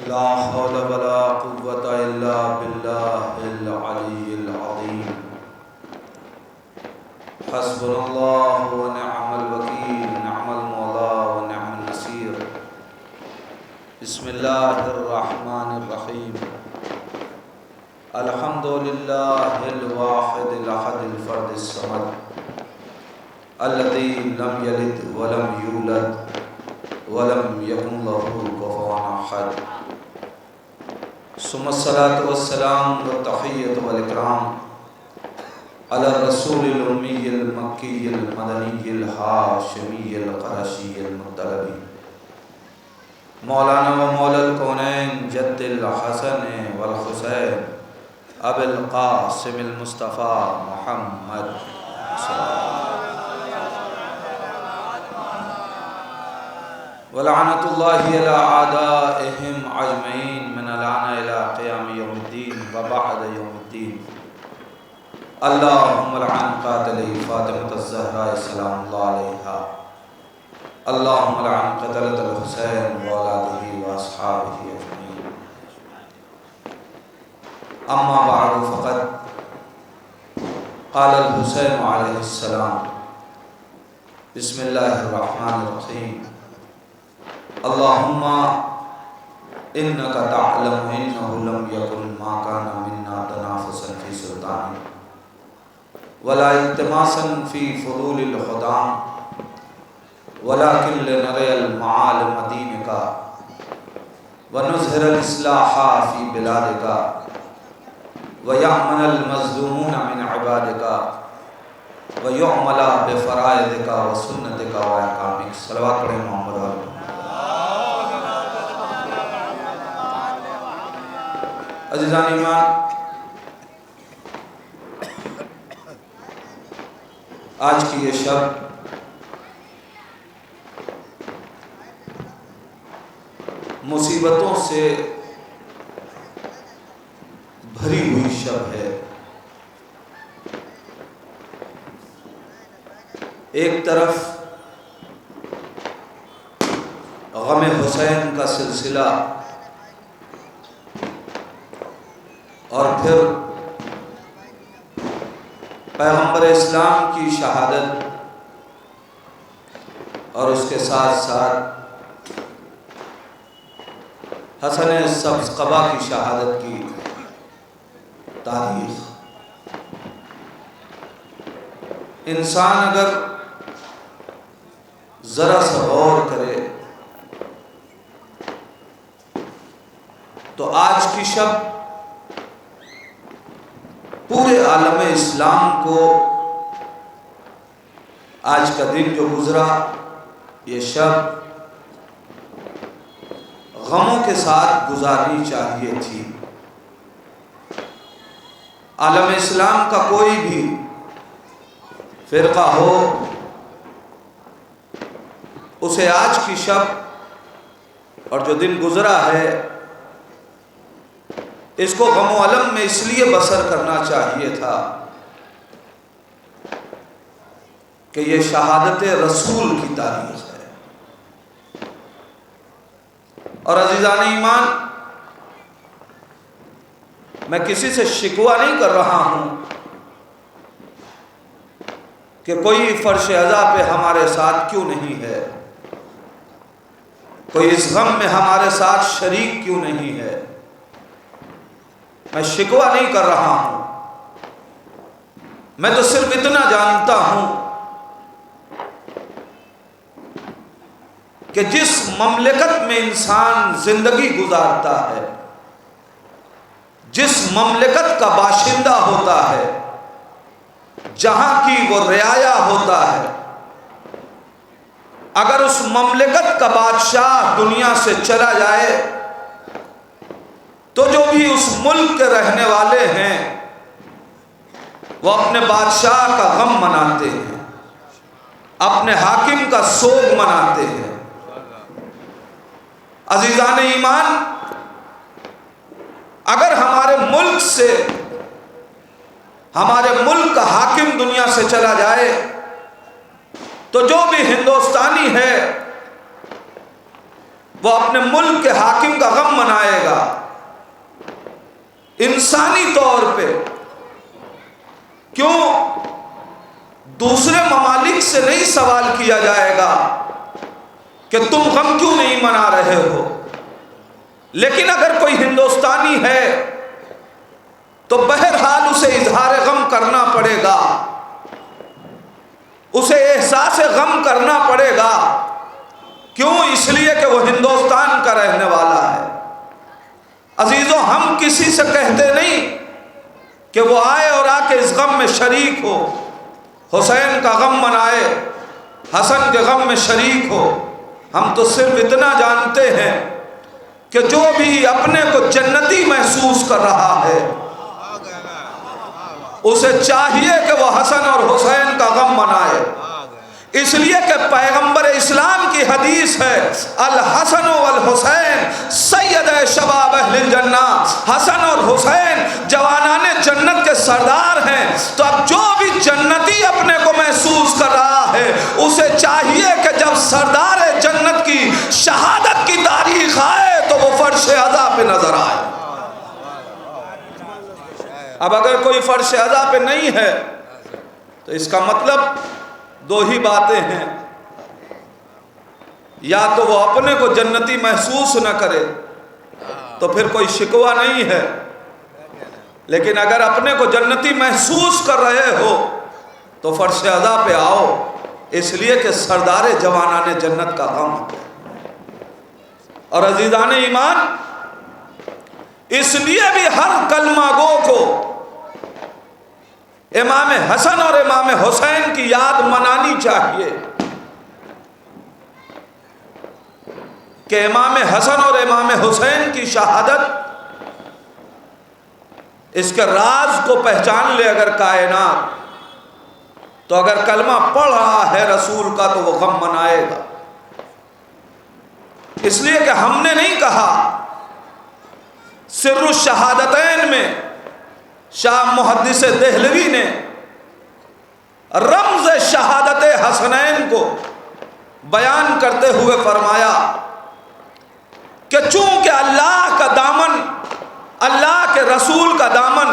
لا حول ولا قوة إلا بالله العلي العظيم حسبنا الله ونعم الوكيل نعم المولى ونعم النصير بسم الله الرحمن الرحيم الحمد لله الواحد الأحد الفرد الصمد الذي لم يلد ولم يولد ولم يكن له كفوا أحد ثم الصلاة والسلام والتحية والإكرام على الرسول الأمي المكي المدني الهاشمي القرشي المطلبي مولانا ومولى الكونين جد الحسن والحسين أبي القاسم المصطفى محمد صلى الله عليه وسلم ولعنة الله على أعدائهم أجمعين من الآن إلى قيام يوم الدين وبعد يوم الدين اللهم لعن قاتلي فاطمة الزهراء سلام الله عليها اللهم لعن قتلة الحسين وأولاده وأصحابه أجمعين أما بعد فقد قال الحسين عليه السلام بسم الله الرحمن الرحيم اللهم إنك تعلم إنه لم يكن ما كان منا تنافسا في سلطان ولا التماسا في فضول الخدام ولكن لنري المعالم دينك ونظهر الإصلاح في بلادك ويأمن المظلومون من عبادك ويعمل بفرائضك وسنتك وأحكامك صلوات محمد وعلى عزیزان ایمان، آج کی یہ شب مصیبتوں سے بھری ہوئی شب ہے۔ ایک طرف غم حسین کا سلسلہ اور پھر پیغمبر اسلام کی شہادت اور اس کے ساتھ ساتھ حسن سبزقبا کی شہادت کی تاریخ۔ انسان اگر ذرا سا غور کرے تو آج کی شب پورے عالم اسلام کو آج کا دن جو گزرا یہ شب غموں کے ساتھ گزارنی چاہیے تھی۔ عالم اسلام کا کوئی بھی فرقہ ہو اسے آج کی شب اور جو دن گزرا ہے اس کو غم و علم میں اس لیے بسر کرنا چاہیے تھا کہ یہ شہادت رسول کی تاریخ ہے۔ اور عزیزان ایمان، میں کسی سے شکوہ نہیں کر رہا ہوں کہ کوئی فرش عزا پہ ہمارے ساتھ کیوں نہیں ہے، کوئی اس غم میں ہمارے ساتھ شریک کیوں نہیں ہے۔ میں شکوہ نہیں کر رہا ہوں، میں تو صرف اتنا جانتا ہوں کہ جس مملکت میں انسان زندگی گزارتا ہے، جس مملکت کا باشندہ ہوتا ہے، جہاں کی وہ رعایا ہوتا ہے، اگر اس مملکت کا بادشاہ دنیا سے چلا جائے تو جو بھی اس ملک کے رہنے والے ہیں وہ اپنے بادشاہ کا غم مناتے ہیں، اپنے حاکم کا سوگ مناتے ہیں۔ عزیزان ایمان، اگر ہمارے ملک سے ہمارے ملک کا حاکم دنیا سے چلا جائے تو جو بھی ہندوستانی ہے وہ اپنے ملک کے حاکم کا غم منائے گا، انسانی طور پہ۔ کیوں؟ دوسرے ممالک سے نہیں سوال کیا جائے گا کہ تم غم کیوں نہیں منا رہے ہو، لیکن اگر کوئی ہندوستانی ہے تو بہرحال اسے اظہار غم کرنا پڑے گا، اسے احساس غم کرنا پڑے گا۔ کیوں؟ اس لیے کہ وہ ہندوستان کا رہنے والا ہے۔ عزیزوں، ہم کسی سے کہتے نہیں کہ وہ آئے اور آ کے اس غم میں شریک ہو، حسین کا غم منائے، حسن کے غم میں شریک ہو۔ ہم تو صرف اتنا جانتے ہیں کہ جو بھی اپنے کو جنتی محسوس کر رہا ہے اسے چاہیے کہ وہ حسن اور حسین کا غم منائے، اس لیے کہ پیغمبر اسلام کی حدیث ہے، الحسن والحسین سید شباب اہل الجنہ، حسن اور حسین جوانان جنت کے سردار ہیں۔ تو اب جو بھی جنتی اپنے کو محسوس کر رہا ہے اسے چاہیے کہ جب سردار جنت کی شہادت کی تاریخ آئے تو وہ فرش عزا پہ نظر آئے۔ اب اگر کوئی فرش عزا پہ نہیں ہے تو اس کا مطلب دو ہی باتیں ہیں، یا تو وہ اپنے کو جنتی محسوس نہ کرے تو پھر کوئی شکوہ نہیں ہے، لیکن اگر اپنے کو جنتی محسوس کر رہے ہو تو فرش عزا پہ آؤ، اس لیے کہ سردار جوانان جنت کا غم۔ اور عزیزان ایمان، اس لیے بھی ہر کلمہ گو کو امام حسن اور امام حسین کی یاد منانی چاہیے کہ امام حسن اور امام حسین کی شہادت، اس کے راز کو پہچان لے اگر کائنات، تو اگر کلمہ پڑھ رہا ہے رسول کا تو وہ غم منائے گا۔ اس لیے کہ ہم نے نہیں کہا، سر الشہادتین میں شاہ محدث دہلوی نے رمز شہادت حسنین کو بیان کرتے ہوئے فرمایا کہ چونکہ اللہ کا دامن، اللہ کے رسول کا دامن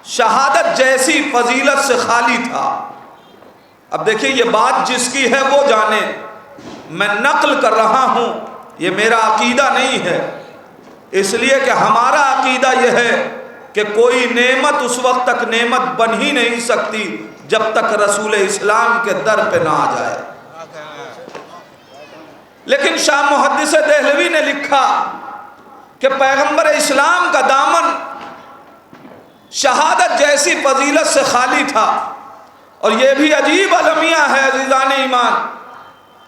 شہادت جیسی فضیلت سے خالی تھا۔ اب دیکھیے، یہ بات جس کی ہے وہ جانے، میں نقل کر رہا ہوں، یہ میرا عقیدہ نہیں ہے، اس لیے کہ ہمارا عقیدہ یہ ہے کہ کوئی نعمت اس وقت تک نعمت بن ہی نہیں سکتی جب تک رسول اسلام کے در پہ نہ آ جائے۔ لیکن شاہ محدث دہلوی نے لکھا کہ پیغمبر اسلام کا دامن شہادت جیسی فضیلت سے خالی تھا۔ اور یہ بھی عجیب المیہ ہے عزیزان ایمان،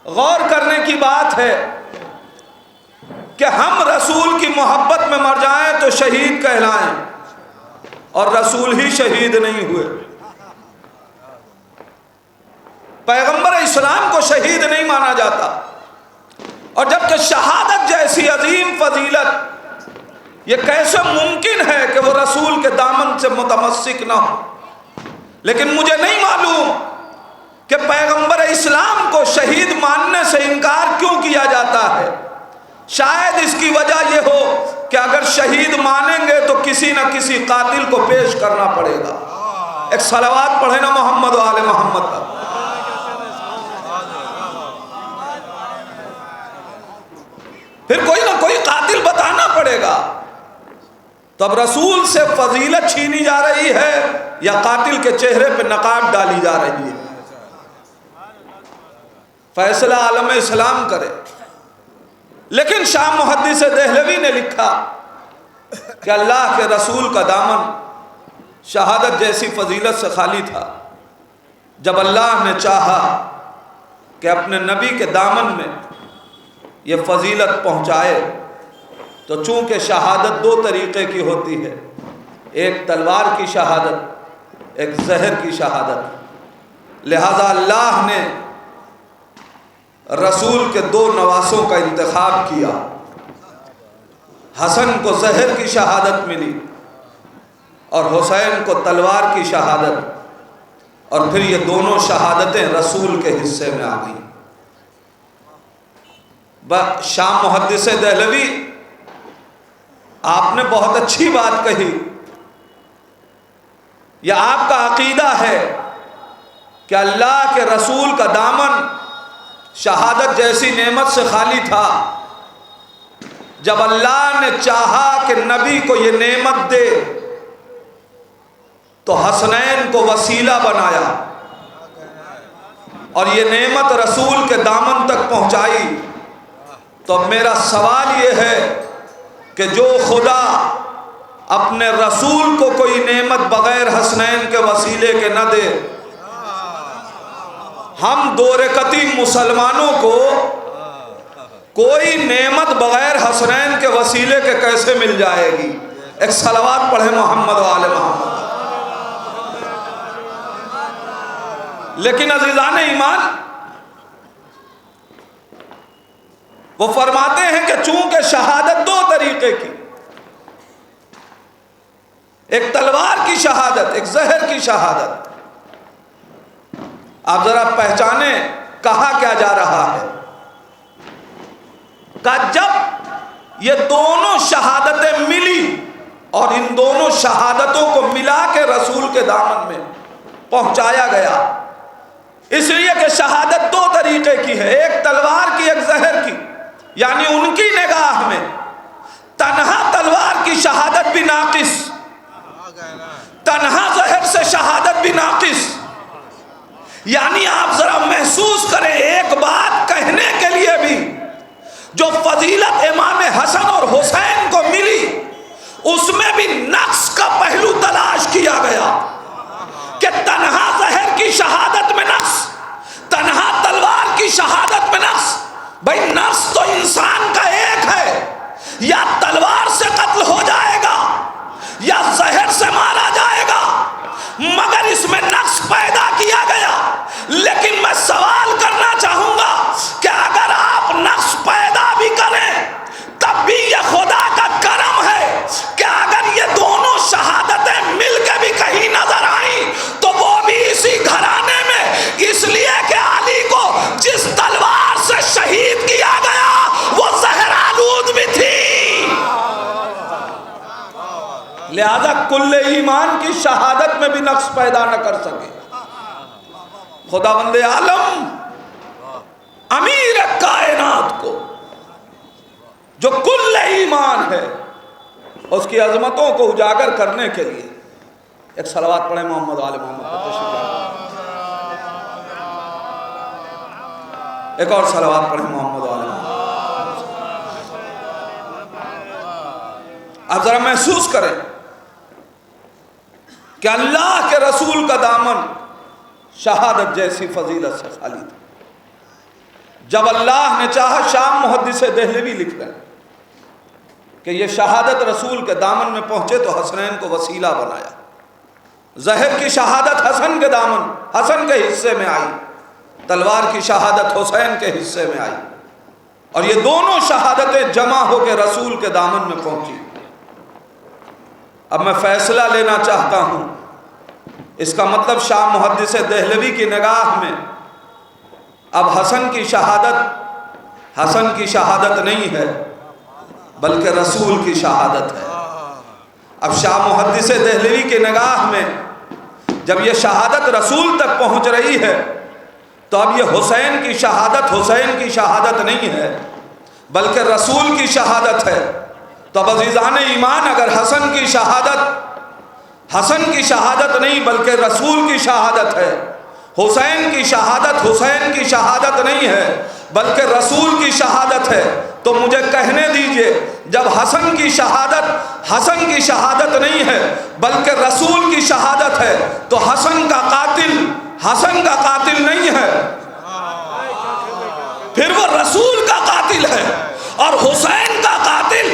غور کرنے کی بات ہے کہ ہم رسول کی محبت میں مر جائیں تو شہید کہلائیں، اور رسول ہی شہید نہیں ہوئے، پیغمبر اسلام کو شہید نہیں مانا جاتا۔ اور جبکہ شہادت جیسی عظیم فضیلت، یہ کیسے ممکن ہے کہ وہ رسول کے دامن سے متمسک نہ ہو؟ لیکن مجھے نہیں معلوم کہ پیغمبر اسلام کو شہید ماننے سے انکار کیوں کیا جاتا ہے۔ شاید اس کی وجہ یہ ہو کہ اگر شہید مانیں گے تو کسی نہ کسی قاتل کو پیش کرنا پڑے گا۔ ایک صلوات پڑھیں نا محمد و آل محمد پر۔ پھر کوئی نہ کوئی قاتل بتانا پڑے گا۔ تو اب رسول سے فضیلت چھینی جا رہی ہے یا قاتل کے چہرے پہ نقاب ڈالی جا رہی ہے؟ فیصلہ عالم اسلام کرے۔ لیکن شاہ محدث دہلوی نے لکھا کہ اللہ کے رسول کا دامن شہادت جیسی فضیلت سے خالی تھا۔ جب اللہ نے چاہا کہ اپنے نبی کے دامن میں یہ فضیلت پہنچائے تو چونکہ شہادت دو طریقے کی ہوتی ہے، ایک تلوار کی شہادت، ایک زہر کی شہادت، لہذا اللہ نے رسول کے دو نواسوں کا انتخاب کیا۔ حسن کو زہر کی شہادت ملی اور حسین کو تلوار کی شہادت، اور پھر یہ دونوں شہادتیں رسول کے حصے میں آ گئیں۔ شام محدث دہلوی، آپ نے بہت اچھی بات کہی. یہ آپ کا عقیدہ ہے کہ اللہ کے رسول کا دامن شہادت جیسی نعمت سے خالی تھا. جب اللہ نے چاہا کہ نبی کو یہ نعمت دے تو حسنین کو وسیلہ بنایا اور یہ نعمت رسول کے دامن تک پہنچائی. تو میرا سوال یہ ہے کہ جو خدا اپنے رسول کو کوئی نعمت بغیر حسنین کے وسیلے کے نہ دے، ہم دو رکعتی مسلمانوں کو کوئی نعمت بغیر حسنین کے وسیلے کے کیسے مل جائے گی؟ ایک صلوات پڑھیں محمد و آل محمد. لیکن عزیزان ایمان، وہ فرماتے ہیں کہ چونکہ شہادت دو طریقے کی، ایک تلوار کی شہادت، ایک زہر کی شہادت. آپ ذرا پہچانیں کہا کیا جا رہا ہے. کہ جب یہ دونوں شہادتیں ملی اور ان دونوں شہادتوں کو ملا کے رسول کے دامن میں پہنچایا گیا، اس لیے کہ شہادت دو طریقے کی ہے، ایک تلوار کی، ایک زہر کی. یعنی ان کی نگاہ میں تنہا تلوار کی شہادت بھی ناقص، تنہا زہر سے شہادت بھی ناقص. یعنی آپ ذرا محسوس کریں، ایک بات کہنے کے لیے بھی جو فضیلت امام حسن اور حسین کو ملی، اس میں بھی نقص کا پہلو تلاش کیا گیا کہ تنہا زہر کی شہادت میں نقص، تنہا تلوار کی شہادت میں نقص. بھائی نفس تو انسان کا ایک ہے، یا تلوار سے قتل ہو جائے گا یا زہر سے مارا جائے گا، مگر اس میں نقص پیدا کیا گیا. لیکن میں سوال کرنا چاہوں گا کہ اگر آپ نقص پیدا بھی کریں تب بھی یہ خدا کا کرم ہے کہ اگر یہ دونوں شہادتیں مل کے بھی کہیں نظر آئیں تو وہ بھی اسی گھرانے میں، اس لیے کہ علی کو جس تلوار سے شہید کیا گیا وہ زہر آلود بھی تھی. لہذا کل ایمان کی شہادت میں بھی نقص پیدا نہ کر سکے. خداوند عالم امیر کائنات کو جو کل ایمان ہے اس کی عظمتوں کو اجاگر کرنے کے لیے ایک صلوات پڑھیں محمد آل محمد. ایک اور صلوات پڑھیں محمد آل محمد. آپ ذرا محسوس کریں کہ اللہ کے رسول کا دامن شہادت جیسی فضیلت سے خالی تھا. جب اللہ نے چاہا، شام محدث دہلوی لکھ رہے ہیں کہ یہ شہادت رسول کے دامن میں پہنچے تو حسنین کو وسیلہ بنایا. زہر کی شہادت حسن کے دامن، حسن کے حصے میں آئی، تلوار کی شہادت حسین کے حصے میں آئی، اور یہ دونوں شہادتیں جمع ہو کے رسول کے دامن میں پہنچی. اب میں فیصلہ لینا چاہتا ہوں. اس کا مطلب شام محدث دہلوی کی نگاہ میں اب حسن کی شہادت نہیں ہے بلکہ رسول کی شہادت ہے. اب شام محدث دہلوی کی نگاہ میں جب یہ شہادت رسول تک پہنچ رہی ہے تو اب یہ حسین کی شہادت نہیں ہے بلکہ رسول کی شہادت ہے. تو اب عزیزان ایمان، اگر حسن کی شہادت نہیں بلکہ رسول کی شہادت ہے، حسین کی شہادت نہیں ہے بلکہ رسول کی شہادت ہے، تو مجھے کہنے دیجئے جب حسن کی شہادت نہیں ہے بلکہ رسول کی شہادت ہے تو حسن کا قاتل نہیں ہے، پھر وہ رسول کا قاتل ہے. اور حسین کا قاتل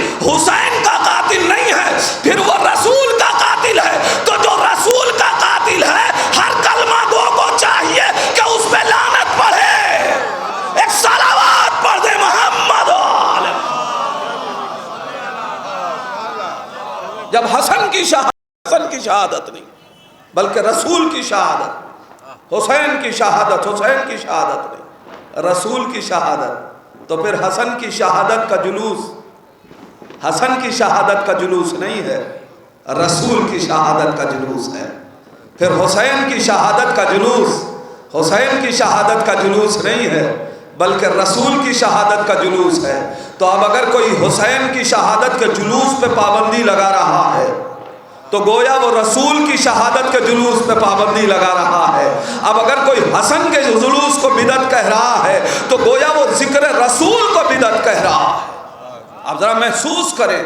نہیں ہے، پھر وہ رسول کا قاتل ہے. تو جو رسول کا قاتل ہے ہر کلمہ گو کو چاہیے کہ اس پہ لعنت پڑھے. ایک صلوات پڑھ دے محمد. جب حسن کی شہادت نہیں بلکہ رسول کی شہادت، حسین کی شہادت نہیں، رسول کی شہادت. تو پھر حسن کی شہادت کا جلوس حسن کی شہادت کا جلوس نہیں ہے، رسول کی شہادت کا جلوس ہے۔ پھر حسین کی شہادت کا جلوس حسین کی شہادت کا جلوس نہیں ہے، بلکہ رسول کی شہادت کا جلوس ہے۔ تو اب اگر کوئی حسین کی شہادت کے جلوس پہ پابندی لگا رہا ہے تو گویا وہ رسول کی شہادت کے جلوس پہ پابندی لگا رہا ہے۔ اب اگر کوئی حسن کے جلوس کو بدعت کہہ رہا ہے تو گویا وہ ذکر رسول کو بدعت کہہ رہا ہے۔ اب ذرا محسوس کریں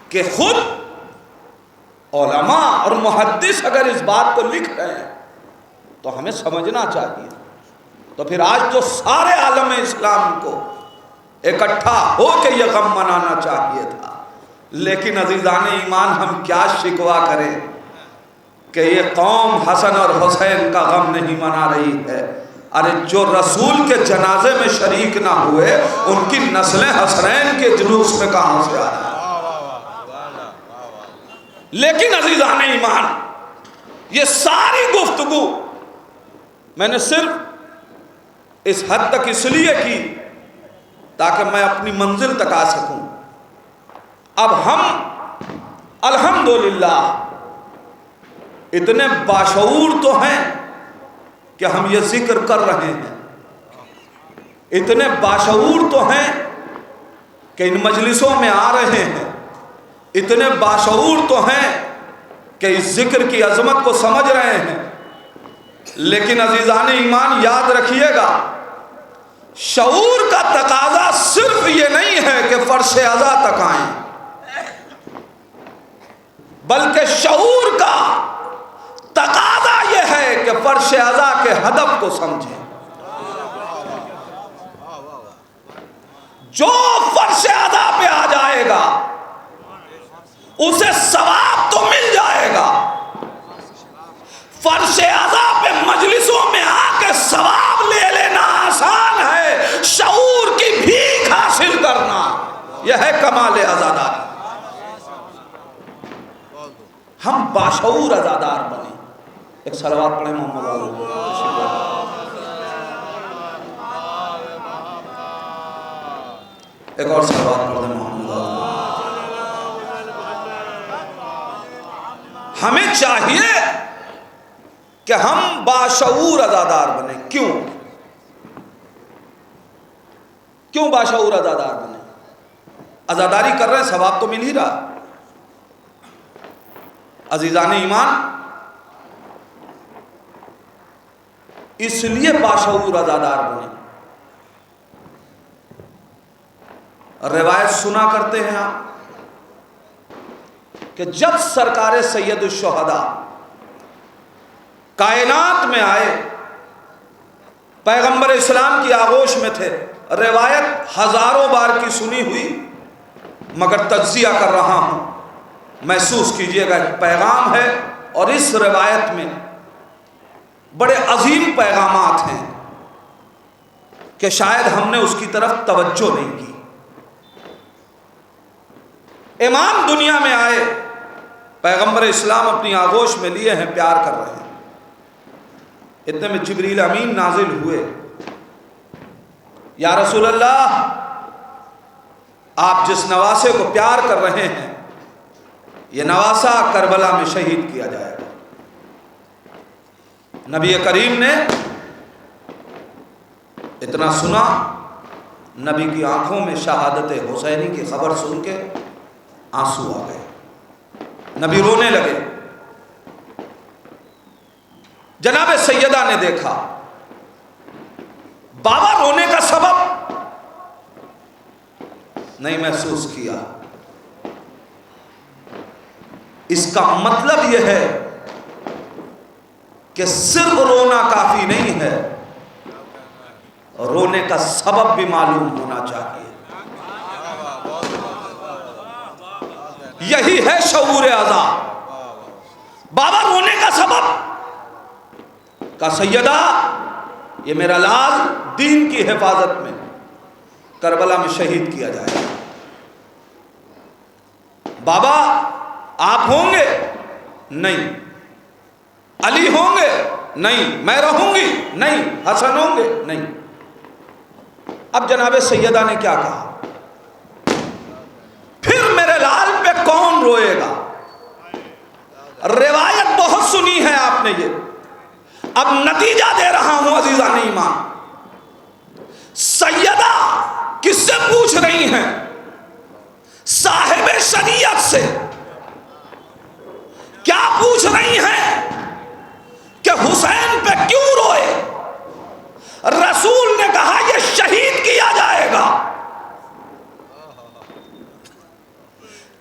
کہ خود علماء اور محدث اگر اس بات کو لکھ رہے ہیں تو ہمیں سمجھنا چاہیے۔ تو پھر آج تو سارے عالم اسلام کو اکٹھا ہو کے یہ غم منانا چاہیے تھا، لیکن عزیزان ایمان ہم کیا شکوہ کریں کہ یہ قوم حسن اور حسین کا غم نہیں منا رہی ہے۔ ارے جو رسول کے جنازے میں شریک نہ ہوئے ان کی نسلیں حسنین کے جلوس میں کہاں سے آ رہی؟ لیکن عزیزان ایمان یہ ساری گفتگو میں نے صرف اس حد تک اس لیے کی تاکہ میں اپنی منزل تک آ سکوں۔ اب ہم الحمدللہ اتنے باشعور تو ہیں کہ ہم یہ ذکر کر رہے ہیں، اتنے باشعور تو ہیں کہ ان مجلسوں میں آ رہے ہیں، اتنے باشعور تو ہیں کہ اس ذکر کی عظمت کو سمجھ رہے ہیں، لیکن عزیزان ایمان یاد رکھیے گا شعور کا تقاضا صرف یہ نہیں ہے کہ فرش عزا تک آئیں، بلکہ شعور کا تقاضا یہ ہے کہ فرش عزا کے ہدف کو سمجھیں۔ جو فرش عزا پہ آ جائے گا اسے ثواب تو مل جائے گا، فرش عزا پہ مجلسوں میں آ کے ثواب لے لینا آسان ہے، شعور کی بھیک حاصل کرنا یہ ہے کمال عزاداری۔ ہم باشعور عزادار بنیں۔ ایک صلوات پڑھیں محمد ایک اور صلوات پڑھیں محمد۔ ہمیں چاہیے کہ ہم باشعور عزادار بنیں۔ کیوں باشعور عزادار بنیں؟ عزاداری کر رہے ہیں، ثواب تو مل ہی رہا۔ عزیزان ایمان اس لیے باشعور عزادار بنیں۔ روایت سنا کرتے ہیں آپ کہ جب سرکار سید الشہداء کائنات میں آئے، پیغمبر اسلام کی آغوش میں تھے، روایت ہزاروں بار کی سنی ہوئی مگر تجزیہ کر رہا ہوں، محسوس کیجئے گا ایک پیغام ہے، اور اس روایت میں بڑے عظیم پیغامات ہیں کہ شاید ہم نے اس کی طرف توجہ نہیں کی۔ امام دنیا میں آئے، پیغمبر اسلام اپنی آغوش میں لیے ہیں، پیار کر رہے ہیں۔ اتنے میں جبریل امین نازل ہوئے، یا رسول اللہ آپ جس نواسے کو پیار کر رہے ہیں یہ نواسا کربلا میں شہید کیا جائے گا۔ نبی کریم نے اتنا سنا، نبی کی آنکھوں میں شہادت حسینی کی خبر سن کے آنسو آ گئے، نبی رونے لگے۔ جناب سیدہ نے دیکھا، بابا رونے کا سبب نہیں محسوس کیا۔ اس کا مطلب یہ ہے کہ صرف رونا کافی نہیں ہے، رونے کا سبب بھی معلوم ہونا چاہیے۔ یہی ہے شعور عزا۔ بابا رونے کا سبب کا سیدہ یہ میرا لال دین کی حفاظت میں کربلا میں شہید کیا جائے گا۔ بابا آپ ہوں گے؟ نہیں۔ علی ہوں گے؟ نہیں۔ میں رہوں گی؟ نہیں۔ حسن ہوں گے؟ نہیں۔ اب جناب سیدہ نے کیا کہا؟ پھر میرے لال پہ کون روئے گا؟ روایت بہت سنی ہے آپ نے یہ، اب نتیجہ دے رہا ہوں عزیزان ایمان۔ سیدہ کس سے پوچھ رہی ہیں؟ صاحب شریعت سے۔ کیا پوچھ رہی ہیں؟ کہ حسین پہ کیوں روئے؟ رسول نے کہا یہ شہید کیا جائے گا۔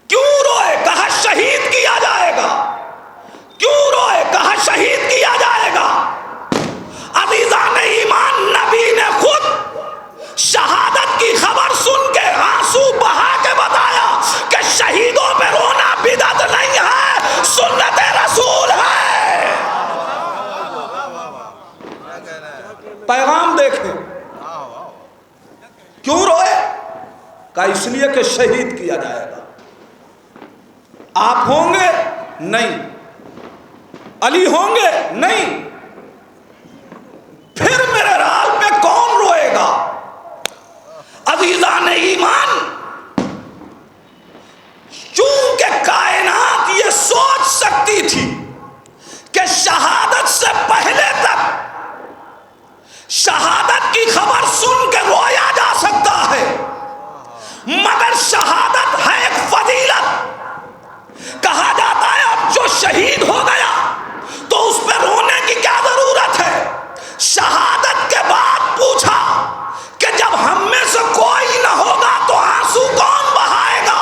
کیوں روئے؟ کہا شہید کیا جائے گا۔ کیوں روئے؟ کہا شہید کیا جائے گا۔ عزیزان ایمان، نبی نے خود شہادت کی خبر سن کے آنسو بہا کے بتایا کہ شہیدوں پہ رونا بدعت نہیں ہے، سنت رسول ہے۔ پیغام دیکھیں، کیوں روئے؟ کہا اس لیے کہ شہید کیا جائے گا۔ آپ ہوں گے؟ نہیں۔ علی ہوں گے؟ نہیں۔ پھر میرے رال پہ کون روئے گا؟ عزیزان ایمان، چونکہ کائنات یہ سوچ سکتی تھی کہ شہادت سے پہلے تک شہادت کی خبر سن کے رویا جا سکتا ہے، مگر شہادت ہے ایک فضیلت۔ کہا جاتا ہے اب جو شہید ہو گیا تو اس پہ رونے کی کیا ضرورت ہے؟ شہادت کے بعد پوچھا کہ جب ہم میں سے کوئی نہ ہوگا تو آنسو کون بہائے گا؟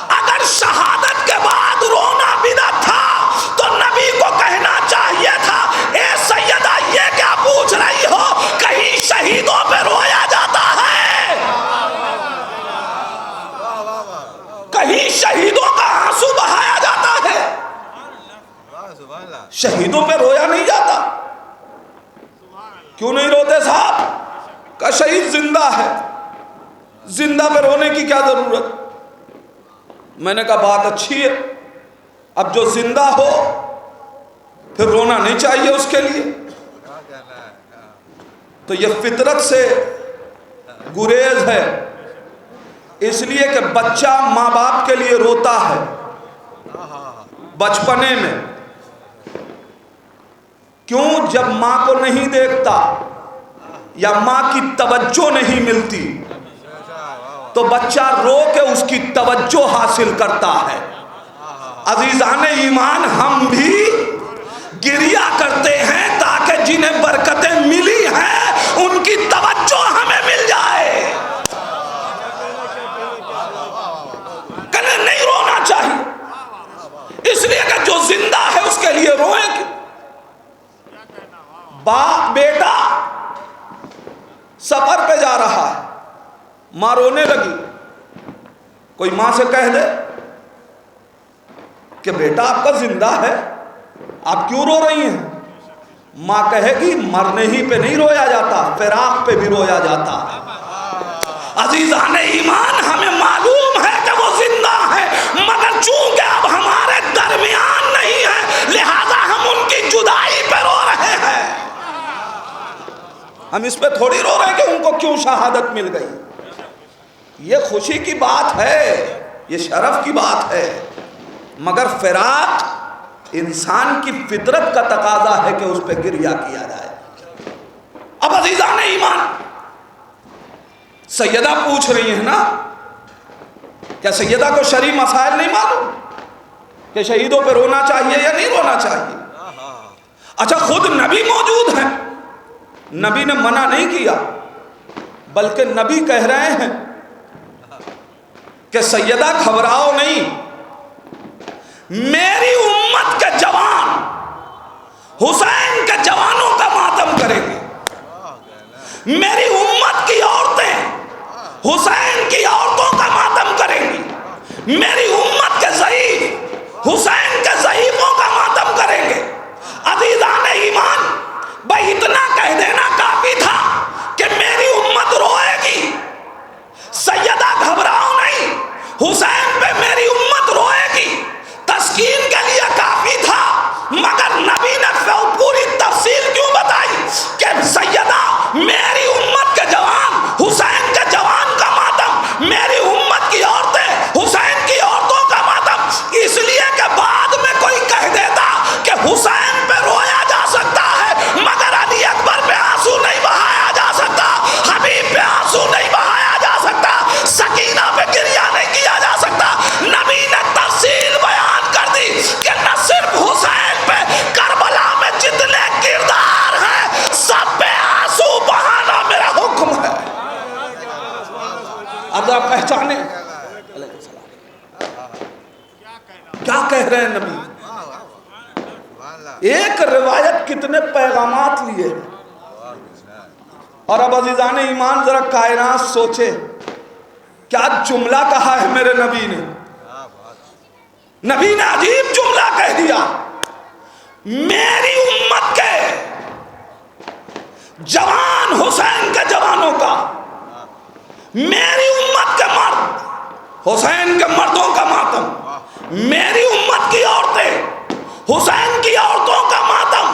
اگر شہادت کے بعد رونا بدعت تھا تو نبی کو کہنا چاہیے تھا اے سیدہ یہ کیا پوچھ رہی ہو؟ کہیں شہیدوں پہ رویا جاتا ہے؟ کہیں شہیدوں کا آنسو بہایا جاتا ہے؟ شہیدوں پہ رویا نہیں جاتا۔ کیوں نہیں روتے صاحب؟ کہ شہید زندہ ہے، زندہ پہ رونے کی کیا ضرورت؟ میں نے کہا بات اچھی ہے، اب جو زندہ ہو پھر رونا نہیں چاہیے اس کے لیے؟ تو یہ فطرت سے گریز ہے، اس لیے کہ بچہ ماں باپ کے لیے روتا ہے بچپنے میں۔ کیوں؟ جب ماں کو نہیں دیکھتا یا ماں کی توجہ نہیں ملتی تو بچہ رو کے اس کی توجہ حاصل کرتا ہے۔ عزیزان ایمان، ہم بھی گریا کرتے ہیں تاکہ جنہیں برکتیں ملی ہیں ان کی توجہ ہمیں مل جائے۔ کہنے نہیں رونا چاہیے، اس لیے کہ جو زندہ ہے اس کے لیے روئیں گے۔ باپ بیٹا سفر پہ جا رہا ہے، ماں رونے لگی، کوئی ماں سے کہہ دے کہ بیٹا آپ کا زندہ ہے، آپ کیوں رو رہی ہیں؟ ماں کہے گی مرنے ہی پہ نہیں رویا جاتا، فراق پہ بھی رویا جاتا ہے۔ عزیزان ایمان، ہمیں معلوم ہے کہ وہ زندہ ہے، مگر چونکہ اب ہمارے درمیان نہیں ہے لہذا ہم ان کی جدائی پہ رو رہے ہیں۔ ہم اس پہ تھوڑی رو رہے ہیں کہ ان کو کیوں شہادت مل گئی۔ یہ خوشی کی بات ہے، یہ شرف کی بات ہے، مگر فراق انسان کی فطرت کا تقاضا ہے کہ اس پہ گریہ کیا جائے۔ اب عزیزان ایمان، سیدہ پوچھ رہی ہیں نا، کیا سیدہ کو شرعی مسائل نہیں معلوم کہ شہیدوں پہ رونا چاہیے یا نہیں رونا چاہیے؟ اچھا خود نبی موجود ہیں، نبی نے منع نہیں کیا، بلکہ نبی کہہ رہے ہیں کہ سیدہ گھبراؤ نہیں، میری امت کے جوان حسین کے جوانوں کا ماتم کریں گے، میری امت کی عورتیں حسین کی عورتوں کا ماتم کریں گی، میری امت کے ضعیف حسین کے ضعیفوں کا ماتم کریں گے۔ عزیزان ایمان، بھائی اتنا کہہ دینا کافی تھا کہ میری امت روئے گی، سیدہ گھبراؤ نہیں، حسین پہ میری امت روئے گی، تسکین کے لیے کافی تھا، مگر نبی نے پوری تفصیل کیوں بتائی کہ سیدہ میری امت کے جوان حسین اب آپ پہچانے کیا کہہ رہے ہیں نبی. ایک روایت کتنے پیغامات لیے. اور اب عزیزان ایمان ذرا کائنات سوچے کیا جملہ کہا ہے میرے نبی نے. نبی نے عجیب جملہ کہہ دیا. میری امت کے جوان حسین کے جوانوں کا، میری امت کے مرد حسین کے مردوں کا ماتم، میری امت کی عورتیں حسین کی عورتوں کا ماتم.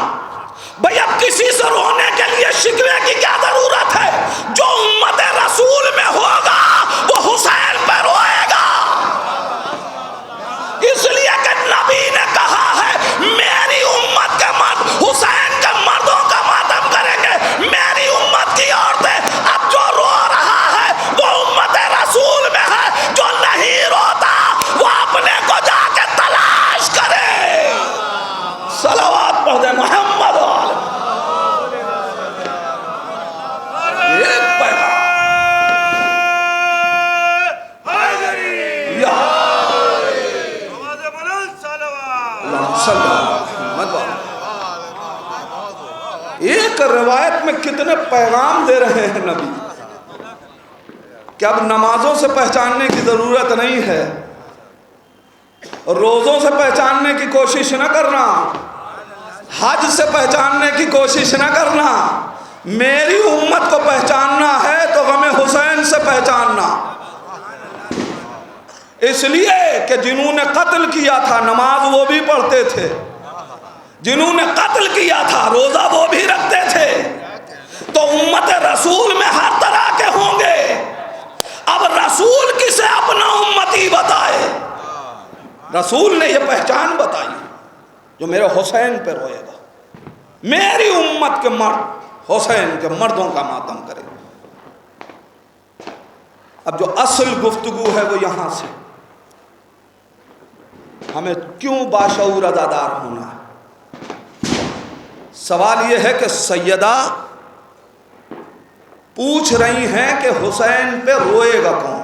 بھئی اب کسی سے رونے کے لیے شکوے کی کیا ضرورت ہے؟ جو امت رسول میں ہوگا وہ حسین پہ روئے گا. اس لیے کہ نبی نے کہا ہے میری امت کے مرد حسین کے مردوں کا ماتم کریں گے. میری امت کی عورتیں، اب جو رو رہا ہے وہ امت رسول میں ہے، جو نہیں روتا وہ اپنے کو جا کے تلاش کرے. صلوات پڑھ دیں محمد والے. ایک پیغام یا ایک روایت میں کتنے پیغام دے رہے ہیں نبی کہ اب نمازوں سے پہچاننے کی ضرورت نہیں ہے، روزوں سے پہچاننے کی کوشش نہ کرنا، حج سے پہچاننے کی کوشش نہ کرنا. میری امت کو پہچاننا ہے تو غم حسین سے پہچاننا. اس لیے کہ جنہوں نے قتل کیا تھا نماز وہ بھی پڑھتے تھے، جنہوں نے قتل کیا تھا روزہ وہ بھی رکھتے تھے. تو امت رسول میں ہر طرح کے ہوں گے. اب رسول کسے اپنا امتی بتائے؟ رسول نے یہ پہچان بتائی جو میرے حسین پہ روئے گا. میری امت کے مرد حسین کے مردوں کا ماتم کرے. اب جو اصل گفتگو ہے وہ یہاں سے، ہمیں کیوں باشعور ادادار ہونا ہے. سوال یہ ہے کہ سیدہ پوچھ رہی ہیں کہ حسین پہ روئے گا کون؟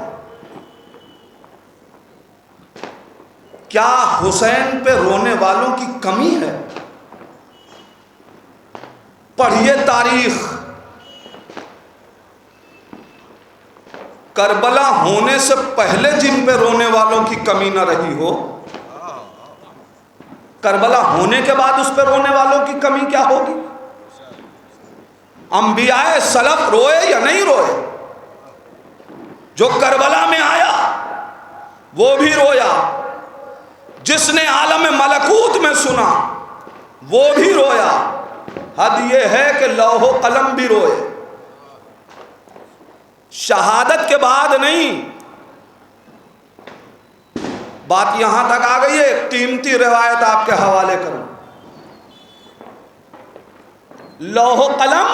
کیا حسین پہ رونے والوں کی کمی ہے؟ پڑھیے تاریخ. کربلا ہونے سے پہلے جن پہ رونے والوں کی کمی نہ رہی ہو، کربلا ہونے کے بعد اس پہ رونے والوں کی کمی کیا ہوگی؟ انبیاء سلف روئے یا نہیں روئے؟ جو کربلا میں آیا وہ بھی رویا، جس نے عالم ملکوت میں سنا وہ بھی رویا. حد یہ ہے کہ لوح و قلم بھی روئے. شہادت کے بعد نہیں. بات یہاں تک آ گئی ہے. قیمتی روایت آپ کے حوالے کروں. لوح و قلم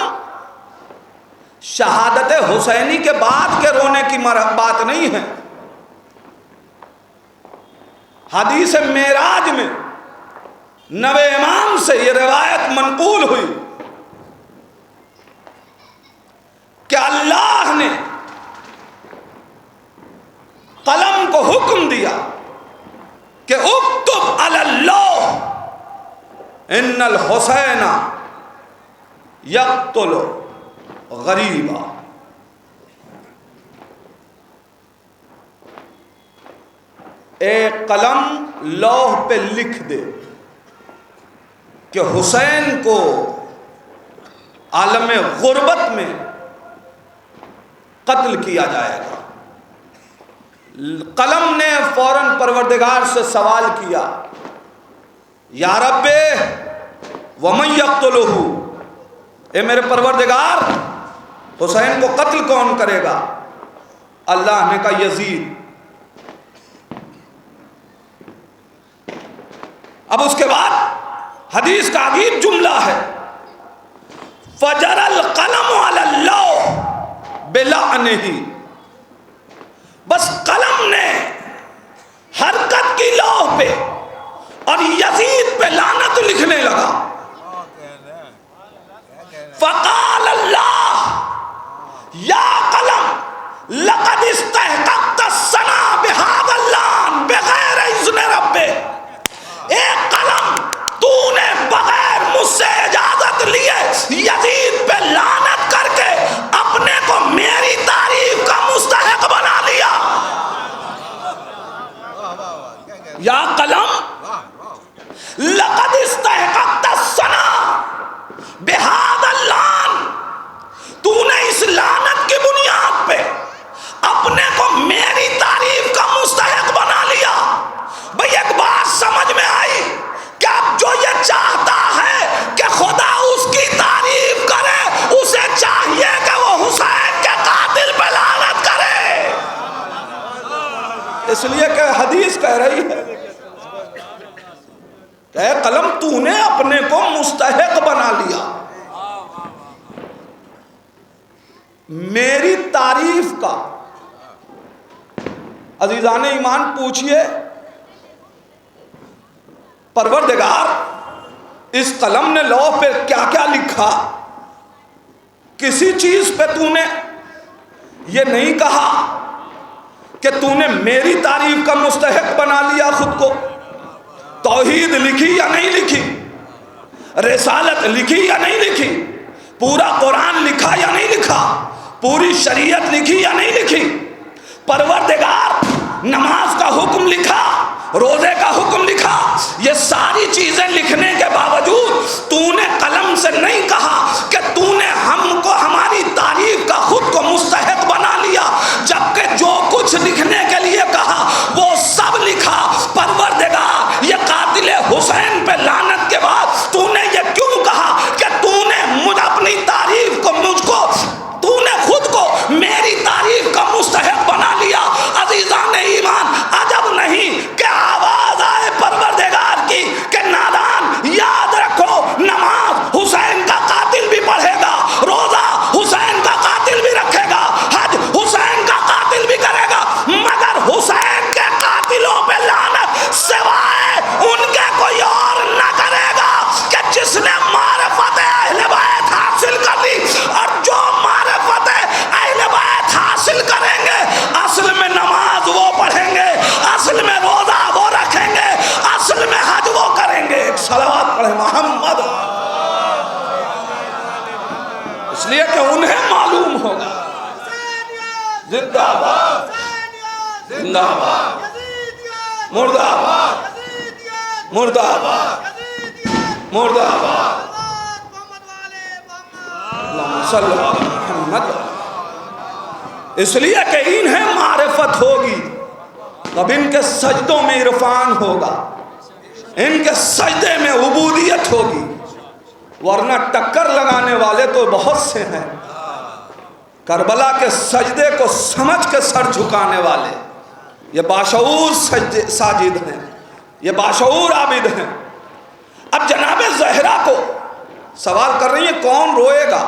شہادت حسینی کے بعد کے رونے کی بات نہیں ہے. حدیث معراج میں نبی امام سے یہ روایت منقول ہوئی کہ اللہ نے قلم کو حکم دیا کہ اکتب علی اللوح ان الحسین یقتل غریبا. ایک قلم لوح پہ لکھ دے کہ حسین کو عالم غربت میں قتل کیا جائے گا. قلم نے فوراً پروردگار سے سوال کیا، یا رب ومن یقتلہ، اے میرے پروردگار حسین کو قتل کون کرے گا؟ اللہ نے کہا یزید. اب اس کے بعد حدیث کا عجیب جملہ ہے، فجر القلم علی اللوح بلعنہ. بس قلم نے حرکت کی لوح پہ اور یزید پہ لعنت لکھنے لگا. فقال اللہ یا قلم لقد استحققت یا قلم لقد استحققت الثنا بہذا اللعن، تو نے اس لعنت کی بنیاد پہ اپنے کو میری تعریف کا مستحق بنا لیا۔ بھئی ایک بات سمجھ میں آئی کہ اب جو یہ چاہتا ہے کہ خدا اس کی تعریف کرے، اسے چاہیے کہ وہ حسین کے قاتل پہ لعنت کرے، اس لیے کہ حدیث کہہ رہی ہے کہ اے قلم تو نے اپنے کو مستحق بنا لیا، میری تعریف کا۔ عزیزان ایمان پوچھئے پروردگار اس قلم نے لوح پہ کیا کیا لکھا؟ کسی چیز پہ تو نے یہ نہیں کہا کہ تو نے میری تعریف کا مستحق بنا لیا خود کو۔ توحید لکھی یا نہیں لکھی، رسالت لکھی یا نہیں لکھی، پورا قرآن لکھا یا نہیں لکھا، پوری شریعت لکھی یا نہیں لکھی، پروردگار نماز کا حکم لکھا، روزے کا حکم لکھا، یہ ساری چیزیں لکھنے کے باوجود تو نے قلم سے نہیں کہا کہ تو نے ہم کو ہماری تعریف کا خود کو مستحق بنا لیا، جبکہ جو کچھ لکھنے کے لیے کہا وہ سب لکھا۔ پروردگار یہ قاتل حسین پہ لعنت کے بعد تو نے یہ کیوں کہا کہ تو نے مجھ اپنی تعریف کو مجھ کو تو نے خود کو میری تعریف کا مستحق بنا لیا۔ عزیزان ایمان عجب نہیں کہ آواز آئے پروردگار کی کہ نادان یاد رکھو، نماز حسین کا قاتل بھی پڑھے گا، روزہ حسین کا قاتل بھی رکھے گا، حج حسین کا قاتل بھی کرے گا، مگر حسین کے قاتلوں پہ لعنت سوائے ان کے کوئی اور نہ کرے گا کہ جس نے معرفت اہل بیت حاصل کر لی، اور جو معرفت اہل بیت حاصل کریں گے اصل میں نماز وہ پڑھیں گے، اصل میں روزہ وہ رکھیں گے، اصل میں حج وہ کریں گے۔ ایک صلوات پڑھیں محمد، اس لیے کہ انہیں معلوم ہوگا۔ زندہ باد، زندہ باد، مردہ باد، مردہ باد، مردہ باد، اللہم صلی علی محمد۔ اس لیے کہ انہیں معرفت ہوگی تب ان کے سجدوں میں عرفان ہوگا، ان کے سجدے میں عبودیت ہوگی، ورنہ ٹکر لگانے والے تو بہت سے ہیں۔ کربلا کے سجدے کو سمجھ کے سر جھکانے والے یہ باشعور ساجد ہیں، یہ باشعور عابد ہیں۔ اب جناب زہرا کو سوال کر رہی ہیں کون روئے گا؟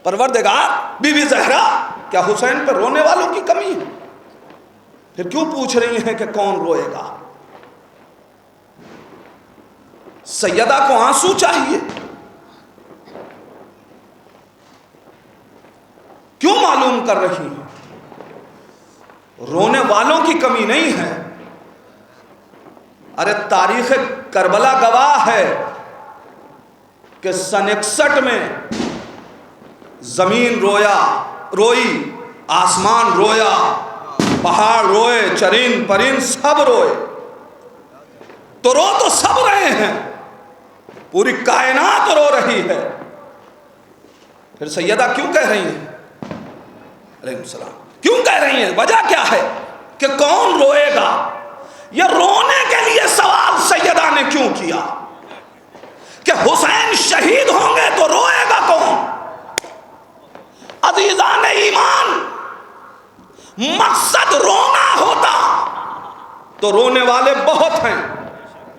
پروردگار بی بی زہرا کیا حسین پر رونے والوں کی کمی ہے؟ پھر کیوں پوچھ رہی ہیں کہ کون روئے گا؟ سیدہ کو آنسو چاہیے، کیوں معلوم کر رہی ہیں؟ رونے والوں کی کمی نہیں ہے۔ ارے تاریخ کربلا گواہ ہے کہ سن 61 میں زمین روئی، آسمان رویا، پہاڑ روئے، چرند پرند سب روئے۔ تو رو تو سب رہے ہیں، پوری کائنات رو رہی ہے، پھر سیدہ کیوں کہہ رہی ہیں علیہ السلام، کیوں کہہ رہی ہیں؟ وجہ کیا ہے کہ کون روئے گا؟ یہ رونے کے لیے سوال سیدہ نے کیوں کیا کہ حسین شہید ہوں گے تو روئے گا کون؟ عزیزان ایمان مقصد رونا ہوتا تو رونے والے بہت ہیں،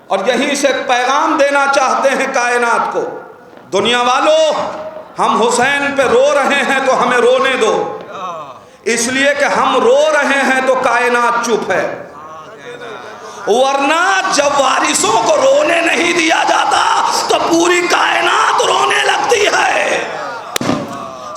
اور یہیں سے پیغام دینا چاہتے ہیں کائنات کو، دنیا والوں ہم حسین پہ رو رہے ہیں تو ہمیں رونے دو، اس لیے کہ ہم رو رہے ہیں تو کائنات چپ ہے، ورنہ جب وارثوں کو رونے نہیں دیا جاتا تو پوری کائنات رونے لگتی ہے۔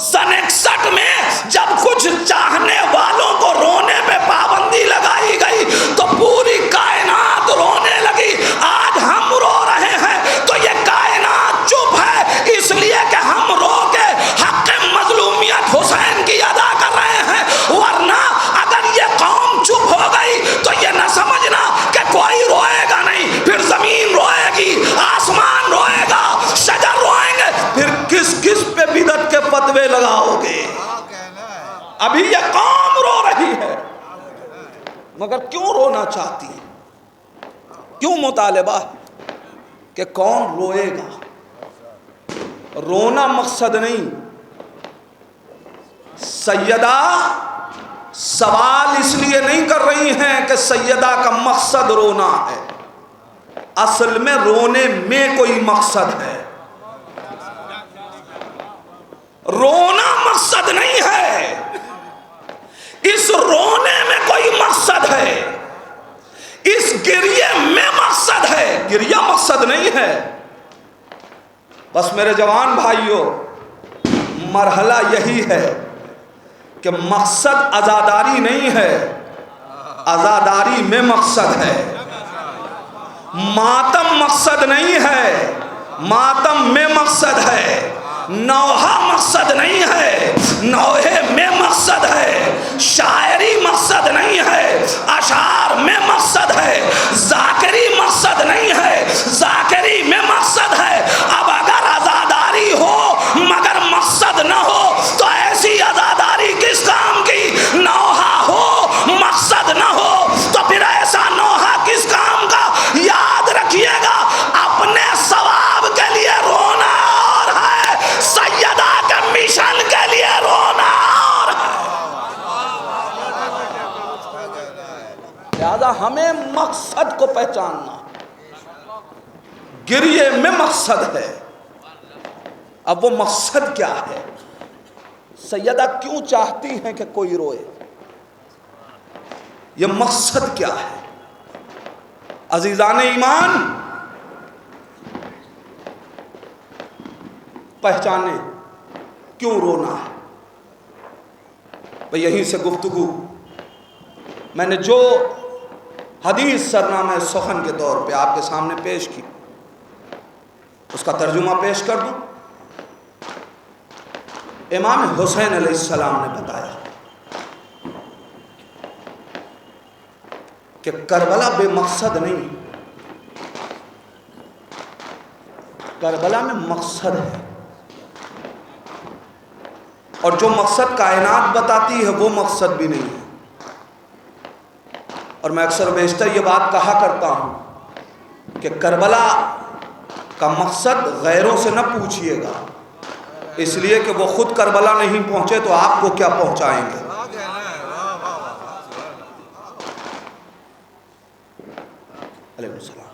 سن 61 میں جب کچھ چاہنے والوں کو رونے پہ پابندی لگائی گئی تو پوری کائنات رونے لگی۔ آج ہم رو رہے ہیں تو یہ کائنات چپ ہے، اس لیے کہ ہم رو کے حق مظلومیت حسین کی ادا کر رہے ہیں، ورنہ اگر یہ قوم چپ ہو گئی تو یہ نہ سمجھنا کہ کوئی ابھی یہ قوم رو رہی ہے، مگر کیوں رونا چاہتی ہے؟ کیوں مطالبہ کہ کون روئے گا؟ رونا مقصد نہیں۔ سیدہ سوال اس لیے نہیں کر رہی ہیں کہ سیدہ کا مقصد رونا ہے، اصل میں رونے میں کوئی مقصد ہے۔ رونا مقصد نہیں ہے، اس رونے میں کوئی مقصد ہے، اس گریے میں مقصد ہے، گریہ مقصد نہیں ہے۔ بس میرے جوان بھائیوں، مرحلہ یہی ہے کہ مقصد عزاداری نہیں ہے، عزاداری میں مقصد ہے۔ ماتم مقصد نہیں ہے، ماتم میں مقصد ہے۔ نوحہ مقصد نہیں ہے، نوحے میں مقصد ہے۔ شاعری مقصد نہیں ہے، اشعار میں مقصد ہے۔ ذاکری مقصد نہیں ہے، ذاکری میں مقصد ہے۔ اب اگر عزاداری ہو مگر مقصد نہ ہو تو ایسی عزاداری کس کام کی؟ نوحہ ہو مقصد نہ ہو تو پھر ایسا نوحہ کس کام کا؟ یاد رکھیے گا، اپنے ثواب کے لیے رونا اور ہے، سیدہ کے مشن کے لیے رونا اور ہے۔ لہذا ہمیں مقصد کو پہچاننا، گریے میں مقصد ہے۔ اب وہ مقصد کیا ہے؟ سیدہ کیوں چاہتی ہیں کہ کوئی روئے؟ یہ مقصد کیا ہے؟ عزیزان ایمان، پہچانے کیوں رونا ہے۔ یہیں سے گفتگو میں نے جو حدیث سرنامہ سخن کے طور پہ آپ کے سامنے پیش کی، اس کا ترجمہ پیش کر دوں۔ امام حسین علیہ السلام نے بتایا کہ کربلا بے مقصد نہیں، کربلا میں مقصد ہے، اور جو مقصد کائنات بتاتی ہے وہ مقصد بھی نہیں ہے۔ اور میں اکثر بیشتر یہ بات کہا کرتا ہوں کہ کربلا کا مقصد غیروں سے نہ پوچھئے گا، اس لیے کہ وہ خود کربلا نہیں پہنچے تو آپ کو کیا پہنچائیں گے۔ علیہ السلام۔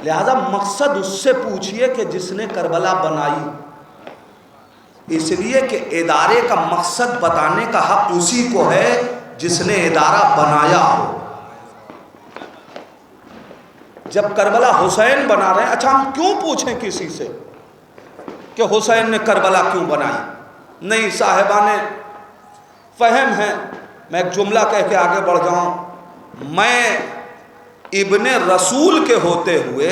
لہذا مقصد اس سے پوچھئے کہ جس نے کربلا بنائی، اس لیے کہ ادارے کا مقصد بتانے کا حق اسی کو ہے جس نے ادارہ بنایا ہو۔ جب کربلا حسین بنا رہے ہیں، اچھا ہم کیوں پوچھیں کسی سے کہ حسین نے کربلا کیوں بنائی؟ نہیں، صاحبان فہم ہیں۔ میں ایک جملہ کہہ کے آگے بڑھ جاؤں، میں ابن رسول کے ہوتے ہوئے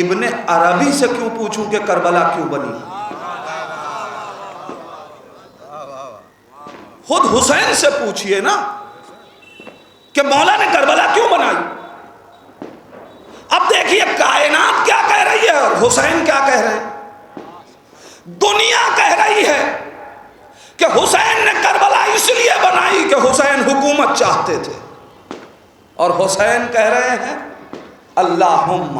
ابن عربی سے کیوں پوچھوں کہ کربلا کیوں بنی؟ خود حسین سے پوچھئے نا کہ مولا نے کربلا کیوں بنائی۔ اب دیکھیے کائنات کیا کہہ رہی ہے اور حسین کیا کہہ رہے ہیں۔ دنیا کہہ رہی ہے کہ حسین نے کربلا اس لیے بنائی کہ حسین حکومت چاہتے تھے، اور حسین کہہ رہے ہیں اللہم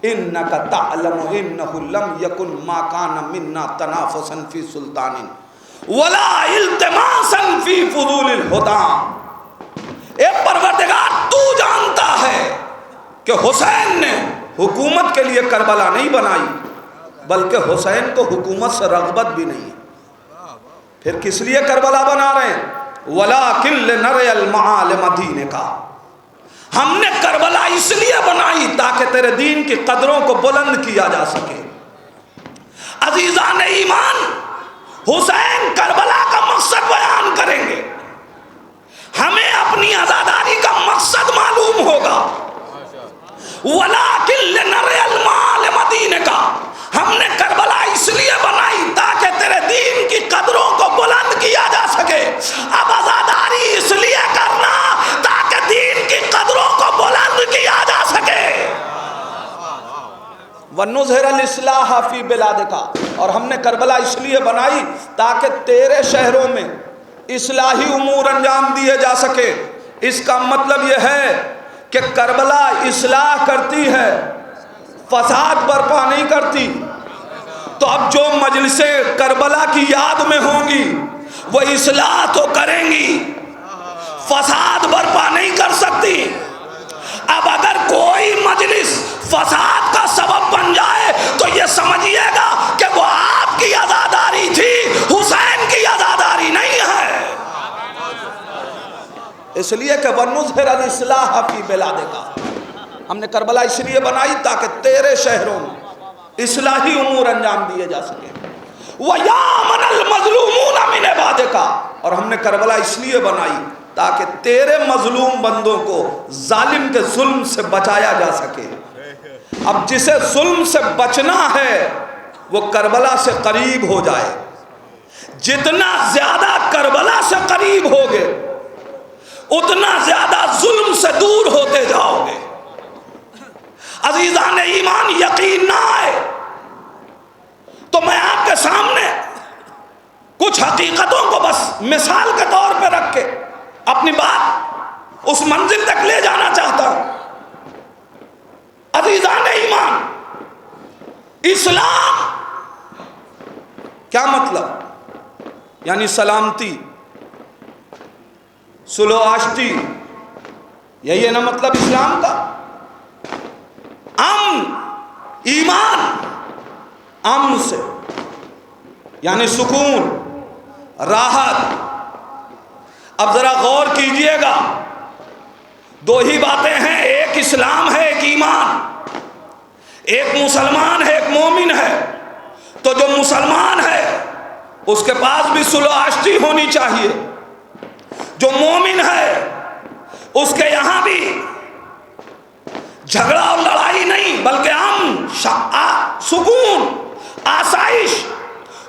انک تعلم انہ لم یکن ما کان منا تنافسا فی سلطان ولا التماسا فی فضول الہدی۔ اے پروردگار، تو جانتا ہے کہ حسین نے حکومت کے لیے کربلا نہیں بنائی، بلکہ حسین کو حکومت سے رغبت بھی نہیں ہے، پھر کس لیے کربلا بنا رہے ہیں؟ وَلَٰكِن لِنَرِيَ الْمَعَالِمَ دِينِكَ، ہم نے کربلا اس لیے بنائی تاکہ تیرے دین کی قدروں کو بلند کیا جا سکے۔ عزیزان ایمان، حسین کربلا کا مقصد بیان کریں گے، ہمیں اپنی عزاداری کا مقصد معلوم ہوگا۔ وَلَٰكِن لِنَرِيَ الْمَعَالِمَ دِينِكَ، ہم نے کربلا اس لیے بنائی تاکہ تیرے دین کی قدروں کو بلند کیا جا سکے۔ اب عزاداری اس لیے کرنا تاکہ دین کی قدروں کو بلند کیا جا سکے۔ وَنُظْهِرَ الْإِصْلَاحَ فِي بِلَادِكَ، اور ہم نے کربلا اس لیے بنائی تاکہ تیرے شہروں میں اصلاحی امور انجام دیے جا سکے۔ اس کا مطلب یہ ہے کہ کربلا اصلاح کرتی ہے، فساد برپا نہیں کرتی۔ تو اب جو مجلسیں کربلا کی یاد میں ہوں گی وہ اصلاح تو کریں گی، فساد برپا نہیں کر سکتی۔ اب اگر کوئی مجلس فساد کا سبب بن جائے تو یہ سمجھیے گا کہ وہ آپ کی عزاداری تھی، حسین کی عزاداری نہیں ہے۔ اس لیے کہ وَنُظْهِرَ الْإِصْلَاحَ فِي بِلَادِكَ، ہم نے کربلا اس لیے بنائی تاکہ تیرے شہروں میں اصلاحی امور انجام دیے جا سکے۔ وَيَأْمَنَ الْمَظْلُومُونَ مِنْ عِبَادِكَ، اور ہم نے کربلا اس لیے بنائی تاکہ تیرے مظلوم بندوں کو ظالم کے ظلم سے بچایا جا سکے۔ اب جسے ظلم سے بچنا ہے وہ کربلا سے قریب ہو جائے۔ جتنا زیادہ کربلا سے قریب ہوگے اتنا زیادہ ظلم سے دور ہوتے جاؤ گے۔ عزیزان ایمان، یقین نہ آئے تو میں آپ کے سامنے کچھ حقیقتوں کو بس مثال کے طور پہ رکھ کے اپنی بات اس منزل تک لے جانا چاہتا ہوں۔ عزیزان ایمان، اسلام کیا مطلب؟ یعنی سلامتی، صلح و آشتی، یہی ہے نا مطلب اسلام کا۔ امن، ایمان، امن سے یعنی سکون، راحت۔ اب ذرا غور کیجئے گا، دو ہی باتیں ہیں، ایک اسلام ہے، ایک ایمان۔ ایک مسلمان ہے، ایک مومن ہے۔ تو جو مسلمان ہے اس کے پاس بھی صلح و آشتی ہونی چاہیے، جو مومن ہے اس کے یہاں بھی جھگڑا اور لڑائی نہیں بلکہ امن، سکون، آسائش۔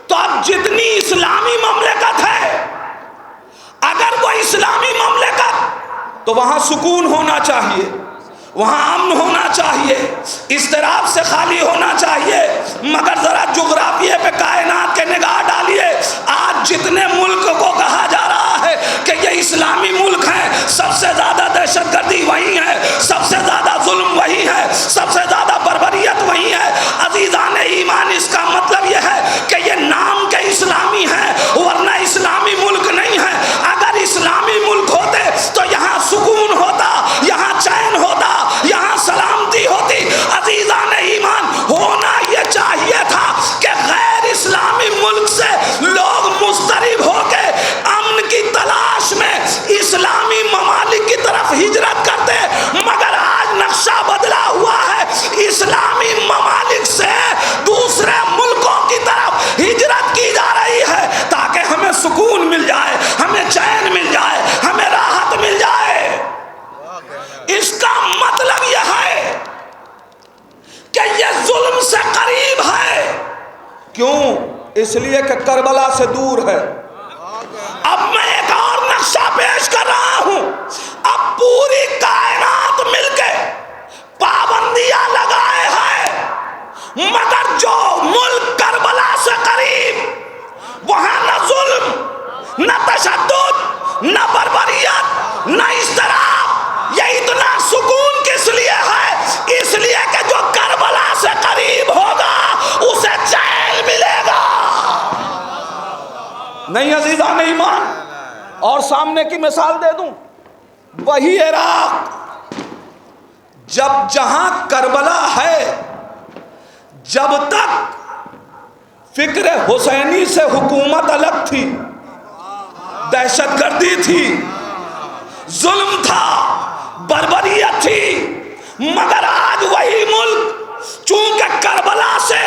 تو اب جتنی اسلامی مملکت ہے اگر وہ اسلامی مملکت تو وہاں سکون ہونا چاہیے، وہاں امن ہونا چاہیے، اضطراب سے خالی ہونا چاہیے۔ مگر ذرا جغرافیے پہ کائنات کے نگاہ ڈالیے، آج جتنے ملک کو کہا جا رہا ہے کہ یہ اسلامی ملک ہیں، سب سے زیادہ دہشت گردی وہی ہے، سب سے زیادہ ظلم وہی ہے، سب سے زیادہ بربریت وہی ہے۔ عزیزان ایمان، اس کا مطلب یہ ہے کہ یہ نام کے اسلامی ہیں ورنہ اسلامی ملک نہیں ہے۔ اگر اسلامی ملک ہوتے تو یہاں سکون ہوتا، یہاں چین ہوتا، یہاں سلامتی ہوتی۔ عزیزان ایمان، ہونا یہ چاہیے تھا کہ غیر اسلامی ملک سے لوگ مضطرب ہو کے امن کی تلاش میں اسلامی ممالک کی طرف ہجرت کرتے، مگر آج نقشہ بدلا ہوا ہے، اسلامی ممالک سے دوسرے ملکوں کی طرف ہجرت کی جا رہی ہے تاکہ ہمیں سکون مل جائے، ہمیں چین مل جائے، ہمیں راحت مل جائے۔ اس کا مطلب یہ ہے کہ یہ ظلم سے قریب ہے۔ کیوں؟ اس لیے کہ کربلا سے دور ہے۔ اب میں ایک اور نقشہ پیش کر رہا ہوں۔ اب پوری کائنات مل کے پابندیاں لگائے ہیں، مگر جو ملک کربلا سے قریب، وہاں نہ ظلم، نہ تشدد، نہ بربریت، نہ اضطراب۔ یہ اتنا سکون کس لیے ہے؟ اس لیے کہ جو کربلا سے قریب ہوگا اسے چین ملے گا۔ نہیں عزیزان ایمان، اور سامنے کی مثال دے دوں، وہی عراق، جب جہاں کربلا ہے، جب تک فکر حسینی سے حکومت الگ تھی، دہشت گردی تھی، ظلم تھا، بربریت تھی، مگر آج وہی ملک چونکہ کربلا سے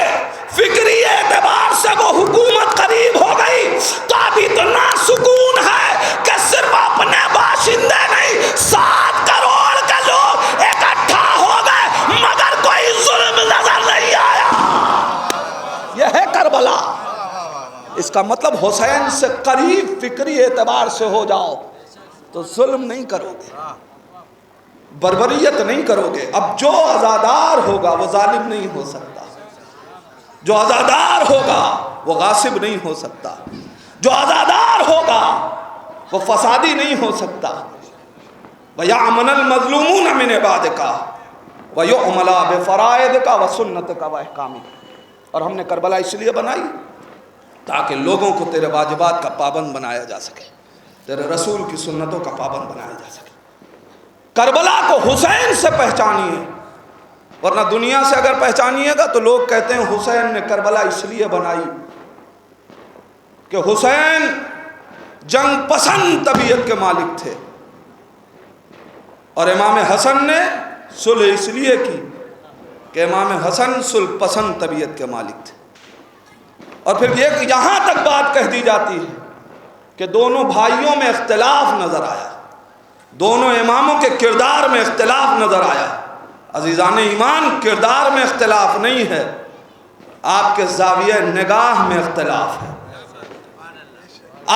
فکری اعتبار سے وہ حکومت قریب ہو گئی تو اب اتنا سکون ہے کہ صرف اپنے باشندے نہیں، 7 کروڑ کے لوگ اکٹھا ہو گئے مگر کوئی ظلم نظر نہیں آیا۔ یہ ہے کربلا۔ اس کا مطلب حسین سے قریب فکری اعتبار سے ہو جاؤ تو ظلم نہیں کرو گے، بربریت نہیں کرو گے۔ اب جو عزادار ہوگا وہ ظالم نہیں ہو سکتا، جو عزادار ہوگا وہ غاصب نہیں ہو سکتا، جو عزادار ہوگا وہ فسادی نہیں ہو سکتا. وَيَعْمَنَ الْمَظْلُومُونَ مِنْ عِبَادِكَ وَيُعْمَلَ بِفَرَائِضِكَ وَسُنَّتِكَ وَأَحْكَامِكَ. اور ہم نے کربلا اس لیے بنائی تاکہ لوگوں کو تیرے واجبات کا پابند بنایا جا سکے, تیرے رسول کی سنتوں کا پابند بنایا جا سکے. کربلا کو حسین سے پہچانیے, ورنہ دنیا سے اگر پہچانیے گا تو لوگ کہتے ہیں حسین نے کربلا اس لیے بنائی کہ حسین جنگ پسند طبیعت کے مالک تھے, اور امام حسن نے صلح اس لیے کی کہ امام حسن صلح پسند طبیعت کے مالک تھے. اور پھر یہاں تک بات کہہ دی جاتی ہے کہ دونوں بھائیوں میں اختلاف نظر آیا, دونوں اماموں کے کردار میں اختلاف نظر آیا. عزیزان ایمان, کردار میں اختلاف نہیں ہے, آپ کے زاویہ نگاہ میں اختلاف ہے.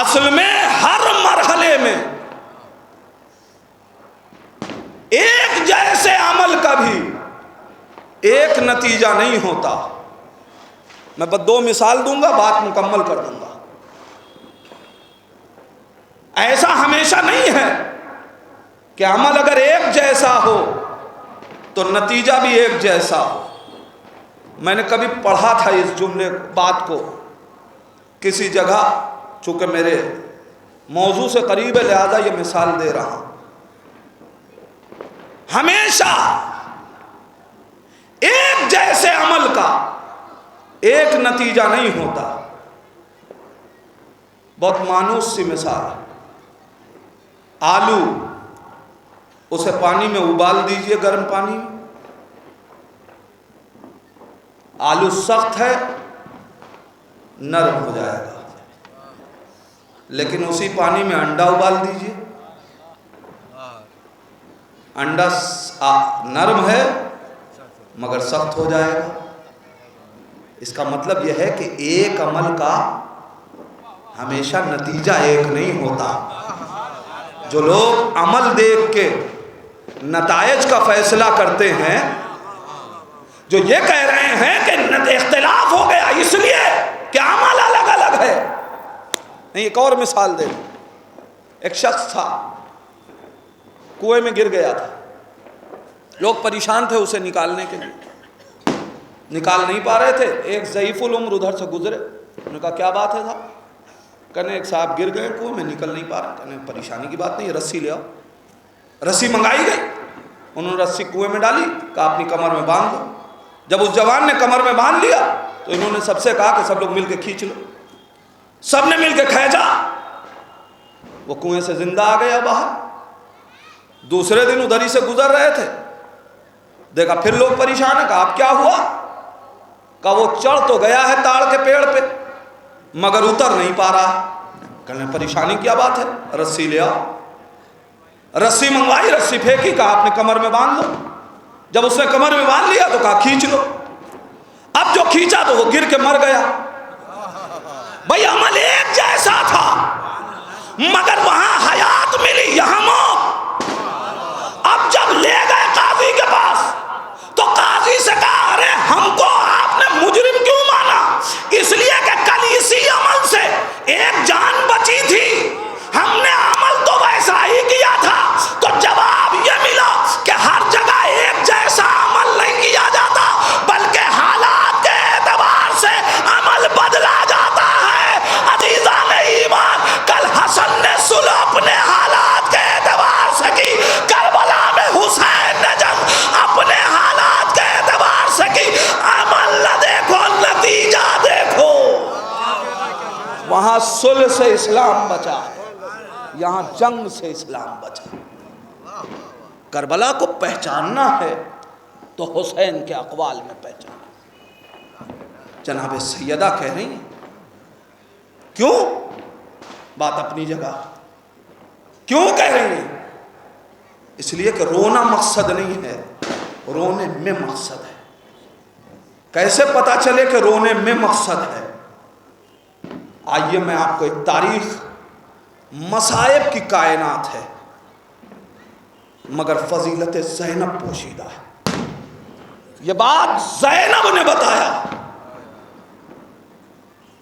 اصل میں ہر مرحلے میں ایک جیسے عمل کا بھی ایک نتیجہ نہیں ہوتا. میں بس 2 مثال دوں گا, بات مکمل کر دوں گا. ایسا ہمیشہ نہیں ہے کہ عمل اگر ایک جیسا ہو تو نتیجہ بھی ایک جیسا ہو. میں نے کبھی پڑھا تھا اس جملے بات کو کسی جگہ, چونکہ میرے موضوع سے قریب ہے لہذا یہ مثال دے رہا ہوں. ہمیشہ ایک جیسے عمل کا ایک نتیجہ نہیں ہوتا. بہت مانوس سی مثال ہے. آلو, اسے پانی میں ابال دیجئے, گرم پانی میں, آلو سخت ہے نرم ہو جائے گا. لیکن اسی پانی میں انڈا ابال دیجئے, انڈا نرم ہے مگر سخت ہو جائے گا. اس کا مطلب یہ ہے کہ ایک عمل کا ہمیشہ نتیجہ ایک نہیں ہوتا. جو لوگ عمل دیکھ کے نتائج کا فیصلہ کرتے ہیں, جو یہ کہہ رہے ہیں کہ اختلاف ہو گیا اس لیے کہ عمل الگ الگ ہے. نہیں, ایک اور مثال دے دوں. ایک شخص تھا, کنویں میں گر گیا تھا, لوگ پریشان تھے اسے نکالنے کے لیے, نکال نہیں پا رہے تھے. ایک ضعیف العمر ادھر سے گزرے, انہوں نے کہا کیا بات ہے صاحب؟ کہنے ایک صاحب گر گئے کنویں میں, نکل نہیں پا رہے. کہنے پریشانی کی بات نہیں, رسی لے آؤ. رسی منگائی گئی, انہوں نے رسی کنویں میں ڈالی, کہا اپنی کمر میں باندھ دو. جب اس جوان نے کمر میں باندھ لیا تو انہوں نے سب سے کہا کہ سب لوگ مل کے کھینچ لو. سب نے مل کے کھینچا, وہ کنویں سے زندہ آ گیا باہر. دوسرے دن ادھر ہی سے گزر رہے تھے, دیکھا پھر لوگ پریشان ہیں. کہا اب کیا ہوا؟ کہا وہ چڑھ تو گیا ہے تاڑ کے پیڑ پہ مگر اتر نہیں پا رہا. کہنے پریشانی کیا بات ہے؟ رسی لے آؤ. رسی منگوائی, رسی پھینکی, کہا اپنے کمر میں باندھ لو. جب اس نے کمر میں باندھ لیا تو کہا کھینچ لو. اب جو کھینچا تو وہ گر کے مر گیا. بھئی عمل ایک جیسا تھا مگر وہاں حیات ملی, یہاں موت. اب جب لے گئے قاضی کے پاس تو قاضی سے کہا ارے ہم کو آپ نے مجرم کیوں مانا؟ اس لیے کہ کل اسی عمل سے ایک جان بچی تھی, ہم نے عمل تو ویسا ہی کیا تھا. تو جواب یہ ملا کہ ہر جگہ ایک جیسا عمل نہیں کیا جاتا بلکہ حالات کے اعتبار سے عمل بدلا جاتا ہے. عزیزان ایمان, کل حسن نے صلح اپنے حالات کے اعتبار سے کی, کربلا میں حسین نے جنگ اپنے حالات کے اعتبار سے کی. عمل نہ دیکھو, نتیجہ دیکھو. وہاں صلح سے اسلام بچا, یہاں جنگ سے اسلام بچا. کربلا کو پہچاننا ہے تو حسین کے اقوال میں پہچانا. جناب سیدہ کہہ رہی ہیں کیوں؟ بات اپنی جگہ. کیوں کہہ رہی ہیں؟ اس لیے کہ رونا مقصد نہیں ہے, رونے میں مقصد ہے. کیسے پتا چلے کہ رونے میں مقصد ہے؟ آئیے میں آپ کو ایک تاریخ, مصائب کی کائنات ہے مگر فضیلت زینب پوشیدہ ہے. یہ بات زینب نے بتایا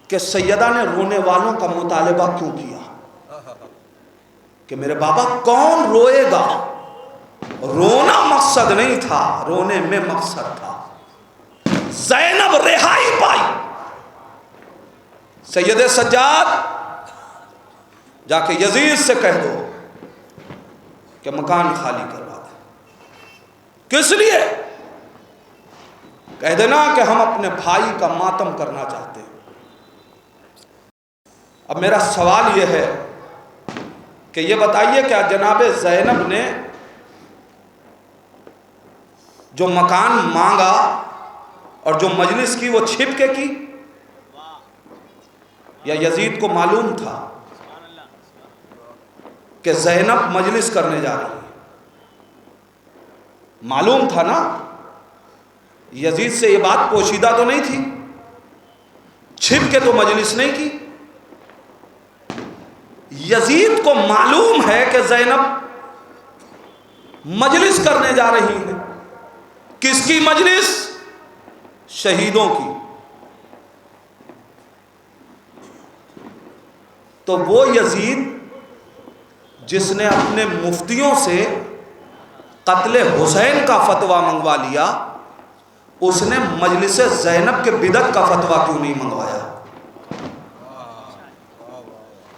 کہ سیدہ نے رونے والوں کا مطالبہ کیوں کیا. کہ میرے بابا کون روئے گا. رونا مقصد نہیں تھا، رونے میں مقصد تھا. زینب رہائی پائی. سید سجاد جا کے یزید سے کہہ دو کہ مکان خالی کروا دے. کس لیے؟ کہہ دینا کہ ہم اپنے بھائی کا ماتم کرنا چاہتے ہیں. اب میرا سوال یہ ہے کہ یہ بتائیے کیا جناب زینب نے جو مکان مانگا اور جو مجلس کی وہ چھپ کے کی، یا یزید کو معلوم تھا کہ زینب مجلس کرنے جا رہی ہے؟ معلوم تھا نا. یزید سے یہ بات پوشیدہ تو نہیں تھی، چھپ کے تو مجلس نہیں کی. یزید کو معلوم ہے کہ زینب مجلس کرنے جا رہی ہے. کس کی مجلس؟ شہیدوں کی. تو وہ یزید جس نے اپنے مفتیوں سے قتل حسین کا فتویٰ منگوا لیا، اس نے مجلس زینب کے بدعت کا فتویٰ کیوں نہیں منگوایا؟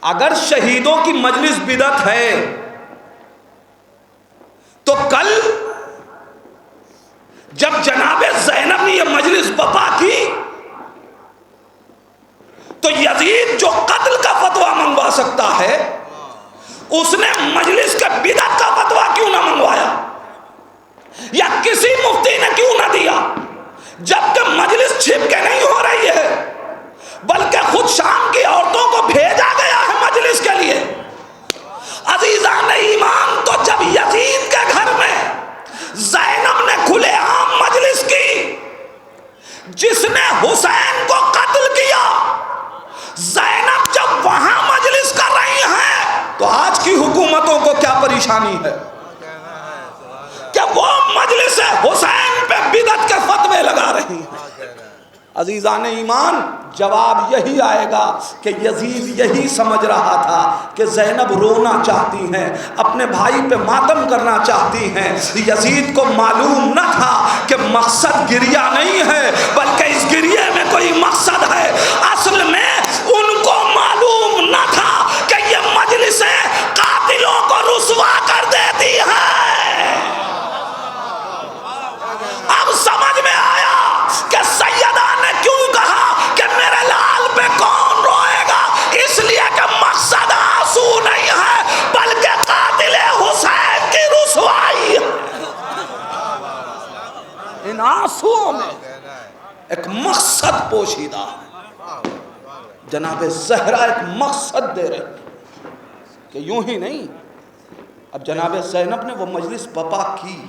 اگر شہیدوں کی مجلس بدعت ہے تو کل جب جناب زینب نے یہ مجلس بپا کی تو یزید جو قتل کا فتویٰ منگوا سکتا ہے، اس نے مجلس کے بدعت کا فتویٰ کیوں نہ منگوایا؟ یا کسی مفتی نے کیوں نہ دیا؟ جبکہ مجلس چھپ کے نہیں ہو رہی ہے، بلکہ خود شام کی عورتوں کو بھیجا گیا ہے مجلس کے لیے. عزیزان ایمان، تو جب یزید کے گھر میں زینب نے کھلے عام مجلس کی، جس نے حسین کو قتل کیا، زینب جب وہاں مجلس کر رہی ہیں، تو آج کی حکومتوں کو کیا پریشانی ہے کہ وہ مجلس حسین پہ بدعت کے فتوے لگا رہی ہیں. عزیزان ایمان، جواب یہی آئے گا کہ یزید یہی سمجھ رہا تھا کہ زینب رونا چاہتی ہیں، اپنے بھائی پہ ماتم کرنا چاہتی ہیں. یزید کو معلوم نہ تھا کہ مقصد گریہ نہیں ہے، بلکہ اس گریے میں کوئی مقصد ہے. اصل میں ان کو معلوم نہ تھا کہ یہ مجلسیں قاتلوں کو رسوا کر دیتی ہیں. اب سمجھ میں آیا کہ سیدہ نے کیوں کہا کہ میرے لال پہ کون روئے گا؟ اس لیے کہ مقصد آنسو نہیں ہے، بلکہ قاتل حسین کی رسوائی ہے. ان آنسوؤں میں ایک مقصد پوشیدہ ہے. جناب زہرا ایک مقصد دے رہے کہ یوں ہی نہیں. اب جناب زینب نے وہ مجلس بپا کی،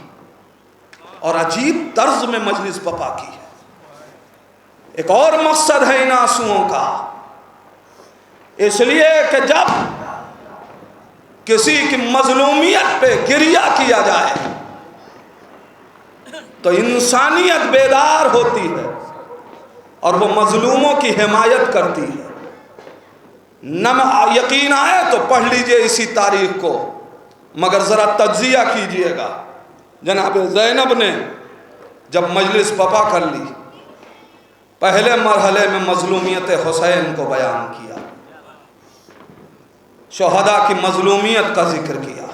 اور عجیب طرز میں مجلس بپا کی ہے. ایک اور مقصد ہے ان آنسوؤں کا، اس لیے کہ جب کسی کی مظلومیت پہ گریہ کیا جائے تو انسانیت بیدار ہوتی ہے اور وہ مظلوموں کی حمایت کرتی ہے. نہ یقین آئے تو پڑھ لیجئے اسی تاریخ کو، مگر ذرا تجزیہ کیجئے گا. جناب زینب نے جب مجلس بپا کر لی، پہلے مرحلے میں مظلومیت حسین کو بیان کیا، شہداء کی مظلومیت کا ذکر کیا.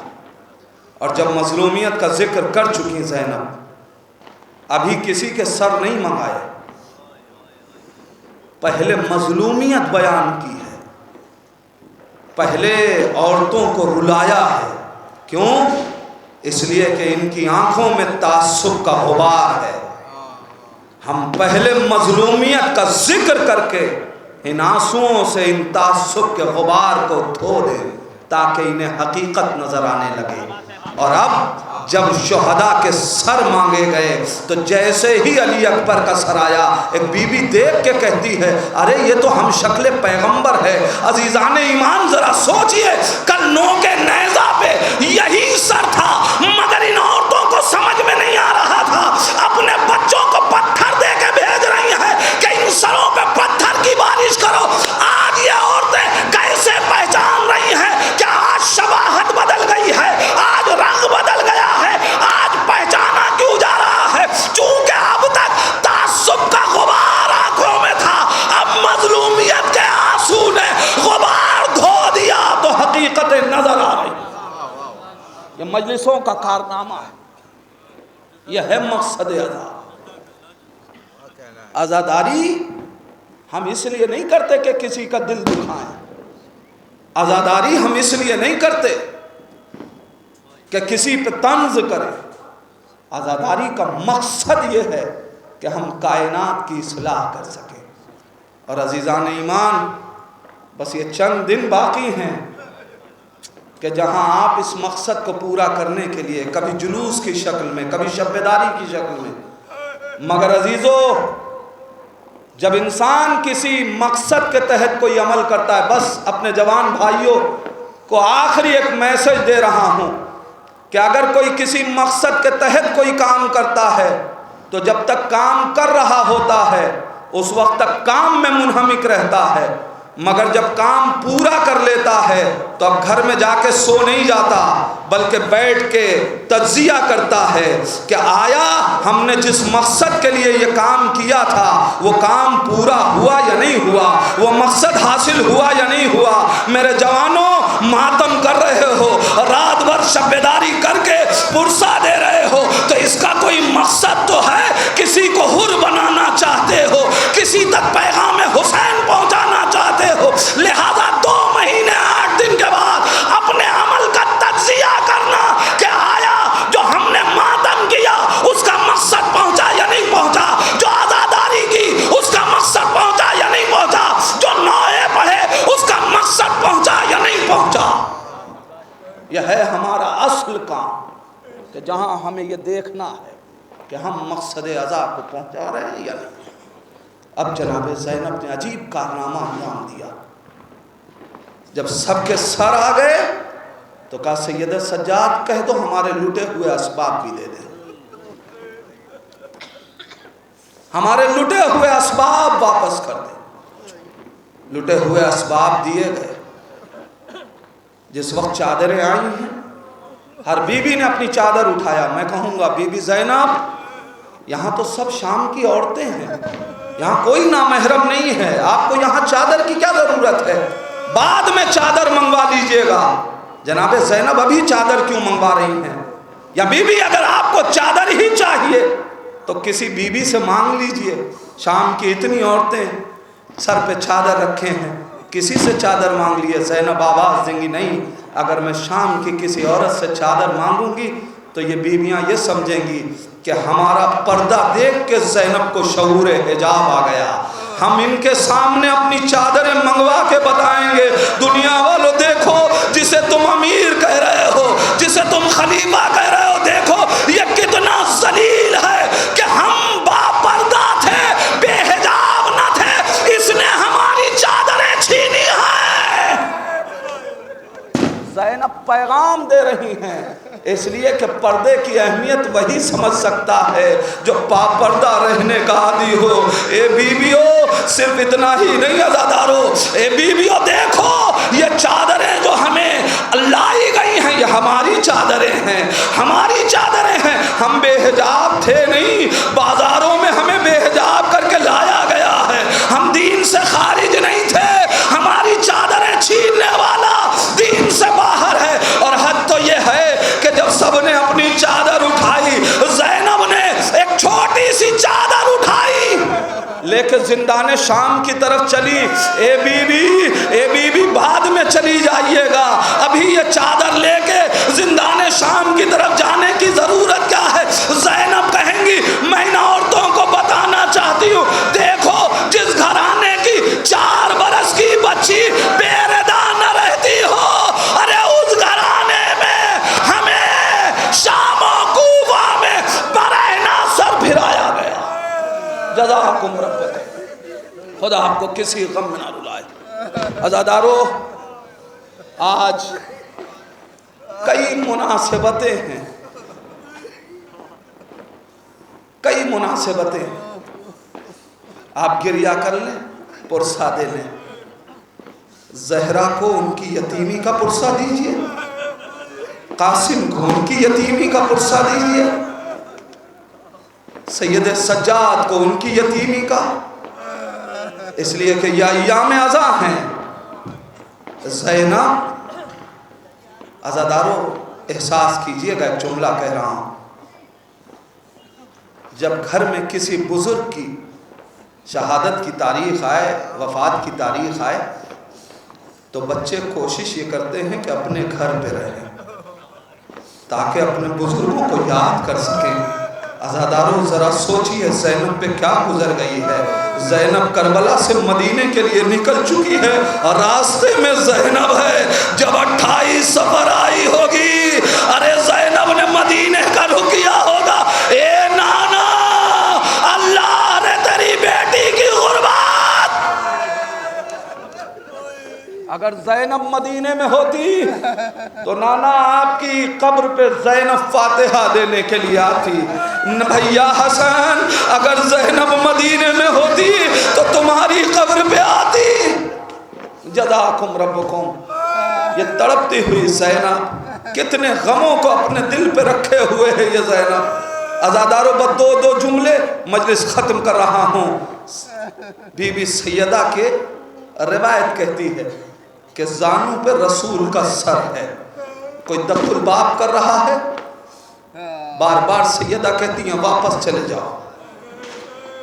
اور جب مظلومیت کا ذکر کر چکی زینب، ابھی کسی کے سر نہیں منگائے، پہلے مظلومیت بیان کی ہے، پہلے عورتوں کو رلایا ہے. کیوں؟ اس لیے کہ ان کی آنکھوں میں تعصب کا غبار ہے. ہم پہلے مظلومیت کا ذکر کر کے ان آنسوؤں سے ان تعصب کے غبار کو دھو دیں تاکہ انہیں حقیقت نظر آنے لگے. اور اب جب شہداء کے سر مانگے گئے تو جیسے ہی علی اکبر کا سر آیا، ایک بی بی دیکھ کے کہتی ہے ارے یہ تو ہم شکل پیغمبر ہے. عزیزان ایمان ذرا سوچئے، کل نو کے نیزہ پہ یہی سر تھا، مگر ان عورتوں کو سمجھ میں نہیں آ رہا تھا. اپنے بچوں کو پتھر دے کے بھیج رہی ہیں کہ ان سروں پہ پتھر کی بارش کرو. آج یہ عورتیں کیسے پہچان رہی ہیں کہ آج شباہت مجلسوں کا کارنامہ ہے، یہ ہے مقصد عزا۔ عزاداری ہم اس لیے نہیں کرتے کہ کسی کا دل دکھائیں، عزاداری ہم اس لیے نہیں کرتے کہ کسی پہ طنز کریں، عزاداری کا مقصد یہ ہے کہ ہم کائنات کی اصلاح کر سکیں۔ اور عزیزان ایمان، بس یہ چند دن باقی ہیں کہ جہاں آپ اس مقصد کو پورا کرنے کے لیے کبھی جلوس کی شکل میں، کبھی شب بیداری کی شکل میں، مگر عزیزو جب انسان کسی مقصد کے تحت کوئی عمل کرتا ہے، بس اپنے جوان بھائیوں کو آخری ایک میسج دے رہا ہوں کہ اگر کوئی کسی مقصد کے تحت کوئی کام کرتا ہے تو جب تک کام کر رہا ہوتا ہے اس وقت تک کام میں منہمک رہتا ہے، مگر جب کام پورا کر لیتا ہے تو اب گھر میں جا کے سو نہیں جاتا، بلکہ بیٹھ کے تجزیہ کرتا ہے کہ آیا ہم نے جس مقصد کے لیے یہ کام کیا تھا وہ کام پورا ہوا یا نہیں ہوا، وہ مقصد حاصل ہوا یا نہیں ہوا۔ میرے جوانوں، ماتم کر رہے ہو، رات بھر شب بیداری کر کے پرسہ دے رہے ہو تو اس کا کوئی مقصد تو ہے، کسی کو حر بنانا چاہتے ہو، کسی تک پیغام حسین پہنچانا چاہتے ہو، لہذا 2 مہینے 8 دن کے بعد اپنے عمل کا تجزیہ کرنا کہ آیا جو ہم نے ماتم کیا اس کا مقصد پہنچا یا نہیں پہنچا، جو عزاداری کی اس کا مقصد پہنچا یا نہیں پہنچا، جو نوئے پڑھے اس کا مقصد پہنچا یا نہیں پہنچا۔ یہ ہے ہمارا اصل کام کہ جہاں ہمیں یہ دیکھنا ہے کہ ہم مقصد عزا کو پہنچا رہے ہیں یا نہیں۔ اب جناب زینب نے عجیب کارنامہ انجام دیا، جب سب کے سر آ گئے تو کہا سید سجاد کہہ دو ہمارے لٹے ہوئے اسباب بھی دے دیں، ہمارے لٹے ہوئے اسباب واپس کر دیں۔ لٹے ہوئے اسباب دیے گئے۔ جس وقت چادریں آئی ہیں ہر بیوی نے اپنی چادر اٹھایا۔ میں کہوں گا بی بی زینب یہاں تو سب شام کی عورتیں ہیں، یہاں کوئی نامحرم نہیں ہے، آپ کو یہاں چادر کی کیا ضرورت ہے، بعد میں چادر منگوا لیجئے گا۔ جناب زینب ابھی چادر کیوں منگوا رہی ہیں؟ یا بی بی اگر آپ کو چادر ہی چاہیے تو کسی بی بی سے مانگ لیجئے، شام کی اتنی عورتیں سر پہ چادر رکھے ہیں، کسی سے چادر مانگ لیے۔ زینب آواز دیں گی نہیں، اگر میں شام کی کسی عورت سے چادر مانگوں گی تو یہ بیویاں یہ سمجھیں گی کہ ہمارا پردہ دیکھ کے زینب کو شعور حجاب آ گیا، ہم ان کے سامنے اپنی چادریں منگوا کے بتائیں گے دنیا والوں دیکھو جسے تم امیر کہہ رہے ہو، جسے تم خلیفہ کہہ رہے ہو، دیکھو یہ کتنا ذلیل ہے کہ ہم با پردہ تھے، بے حجاب نہ تھے، اس نے ہماری چادریں چھینی ہیں۔ زینب پیغام دے رہی ہیں، اس لیے کہ پردے کی اہمیت وہی سمجھ سکتا ہے جو پاپردہ رہنے کا عادی ہو۔ اے بیویو صرف اتنا ہی نہیں عزادارو، اے بیویو دیکھو یہ چادریں جو ہمیں لائی گئی ہیں یہ ہماری چادریں ہیں، ہماری چادریں ہیں، ہم بے حجاب تھے نہیں، بازاروں میں ہمیں بے حجاب کر کے لایا گیا ہے، ہم دین سے خارج نہیں تھے، ہماری چادریں چھیننے والا دین سے باہر ہے۔ اور حد تو یہ ہے کہ جب سب نے اپنی چادر اٹھائی، زینب نے ایک چھوٹی سی چادر اٹھائی لے کے زندان شام کی طرف چلی۔ اے بی بی بعد میں چلی جائیے گا، ابھی یہ چادر لے کے زندان شام کی طرف جانے کی ضرورت کیا ہے؟ زینب کہیں گی میں ان عورتوں کو بتانا چاہتی ہوں، دیکھو جس گھرانے کی 4 برس کی بچی بے ردا نہ رہتی ہو، ارے اس گھرانے میں ہمیں شام و کوفہ میں برہنہ سر پھرایا گیا۔ جزاکم ربکم، خدا آپ کو کسی غم میں نہ رلائے۔ عزادارو آج کئی مناسبتیں ہیں، کئی مناسبتیں ہیں، آپ گریہ کر لیں، پرسہ دے لیں، زہرا کو ان کی یتیمی کا پرسہ دیجئے، قاسم کو ان کی یتیمی کا پرسہ دیجئے، سید سجاد کو ان کی یتیمی کا، اس لیے کہ یہ ایام عزا ہیں۔ زینب عزادارو احساس کیجئے گا، ایک جملہ کہہ رہا ہوں، جب گھر میں کسی بزرگ کی شہادت کی تاریخ آئے، وفات کی تاریخ آئے، تو بچے کوشش یہ کرتے ہیں کہ اپنے گھر پہ رہیں تاکہ اپنے بزرگوں کو یاد کر سکیں۔ عزاداروں ذرا سوچیے زینب پہ کیا گزر گئی ہے۔ زینب کربلا سے مدینے کے لیے نکل چکی ہے اور راستے میں زینب ہے۔ جب 28 سفر آئی ہوگی، ارے زینب نے مدینے کا رخ کیا ہوگا، اے نانا اللہ نے تیری بیٹی کی غربت۔ اگر زینب مدینے میں ہوتی تو نانا آپ کی قبر پہ زینب فاتحہ دینے کے لیے آتی۔ بھیا حسن اگر زینب مدینے میں ہوتی تو تمہاری قبر پہ آتی۔ جزاکم ربکم۔ یہ تڑپتی ہوئی زینب کتنے غموں کو اپنے دل پہ رکھے ہوئے ہے یہ زینب۔ عزاداروں بس دو جملے مجلس ختم کر رہا ہوں۔ بی بی سیدہ کے روایت کہتی ہے کہ زانوں پہ رسول کا سر ہے۔ کوئی دخل الباب کر رہا ہے، بار بار سیدہ کہتی ہیں واپس چلے جاؤ،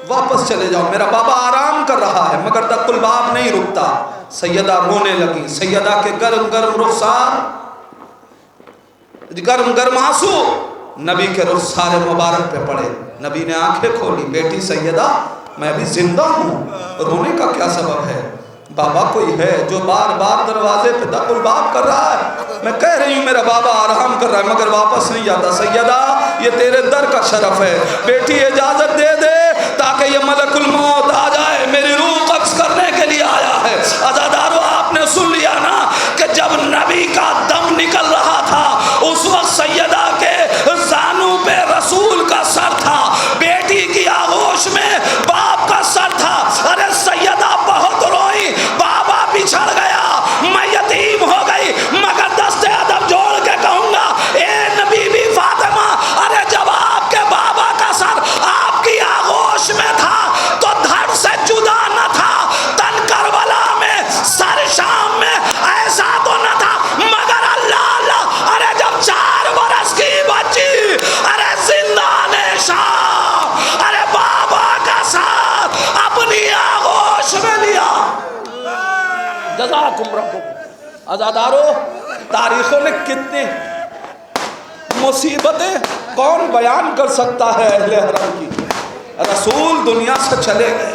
واپس چلے جاؤ، میرا بابا آرام کر رہا ہے، مگر دخل الباب نہیں رکتا۔ سیدہ رونے لگی۔ سیدہ کے گرم گرم رخسار، گرم گرم آنسو نبی کے رخسار مبارک پہ پڑے۔ نبی نے آنکھیں کھولی، بیٹی سیدہ میں بھی زندہ ہوں، رونے کا کیا سبب ہے؟ بابا کوئی ہے جو بار بار دروازے پہ دق الباب کر رہا ہے؟ میں کہہ رہی ہوں میرا بابا آرام کر رہا ہے مگر واپس نہیں جاتا۔ سیدہ یہ تیرے در کا شرف ہے، بیٹی اجازت دے دے تاکہ یہ ملک الموت آ جائے، میری روح قبض کرنے کے لیے آیا ہے۔ عزادارو آپ نے سن لیا نا کہ جب نبی کا دم نکل رہا تھا اس وقت سیدہ کے زانوں پہ رسول کا سر تھا، بیٹی کی آغوش میں باپ کا سر تھا۔ ارے سیدہ بہت روئی، بابا بچھڑ گیا، میں یتیم ہو گئی، مگر دست ادب جوڑ کے کہوں گا اے نبی بی فاطمہ، ارے جب آپ کے بابا کا سر آپ کی آغوش میں تھا تو دھڑ سے جدا نہ تھا، تن کربلا میں سر شام میں ایسا تو نہ تھا، مگر اللہ اللہ ارے جب 4 برس کی بچی ارے زندان شام ارے بابا کا ساتھ اپنی آغوش میں لیا۔ جزاکم ربکم۔ عزادارو تاریخوں نے کتنی مصیبتیں کون بیان کر سکتا ہے اہل حرم کی۔ رسول دنیا سے چلے گئے،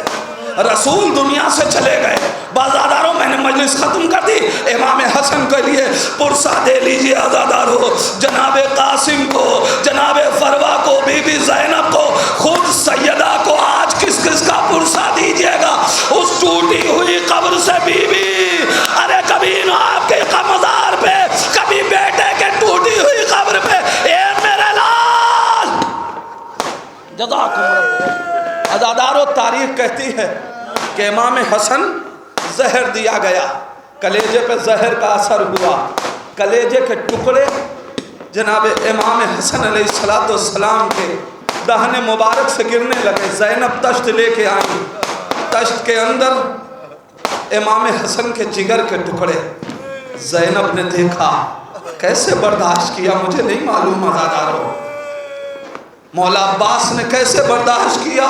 رسول دنیا سے چلے گئے۔ عزادارو میں نے مجلس ختم کر دی، امام حسن کے لیے پرسہ دے لیجئے عزادارو، جناب قاسم کو، جناب فروا کو، بی بی زینب کو، خود سیدہ کو آج کس کس کا پرسہ دیجئے گا۔ اس ٹوٹی ہوئی قبر سے بی بی ارے کبھی نہ آپ کے مزار پہ، کبھی بیٹے کے ٹوٹی ہوئی قبر پہ، اے میرے لال۔ جزاکم رب۔ عزادارو تاریخ کہتی ہے کہ امام حسن زہر دیا گیا، کلیجے پہ زہر کا اثر ہوا، کلیجے کے ٹکڑے جناب امام حسن علیہ السلام کے دہن مبارک سے گرنے لگے۔ زینب تشت لے کے آئی، تشت کے اندر امام حسن کے جگر کے ٹکڑے۔ زینب نے دیکھا، کیسے برداشت کیا مجھے نہیں معلوم عزادارو، مولا عباس نے کیسے برداشت کیا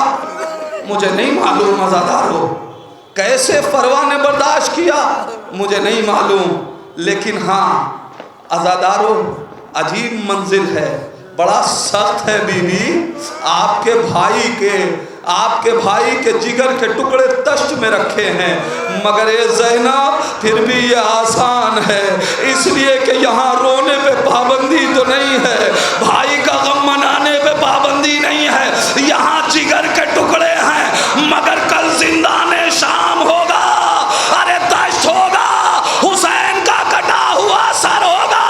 مجھے نہیں معلوم عزادارو، کیسے فروا نے برداشت کیا مجھے نہیں معلوم، لیکن ہاں عزادارو عجیب منزل ہے، بڑا سخت ہے بی بی، آپ کے بھائی کے جگر کے ٹکڑے تشت میں رکھے ہیں، مگر اے زینب پھر بھی یہ آسان ہے، اس لیے کہ یہاں رونے پہ پابندی تو نہیں ہے، بھائی کا غم منانے پہ پابندی نہیں ہے، یہاں جگر کے ٹکڑے ہیں، مگر کل زندان شام ہوگا، ارے تشت ہوگا، حسین کا کٹا ہوا سر ہوگا،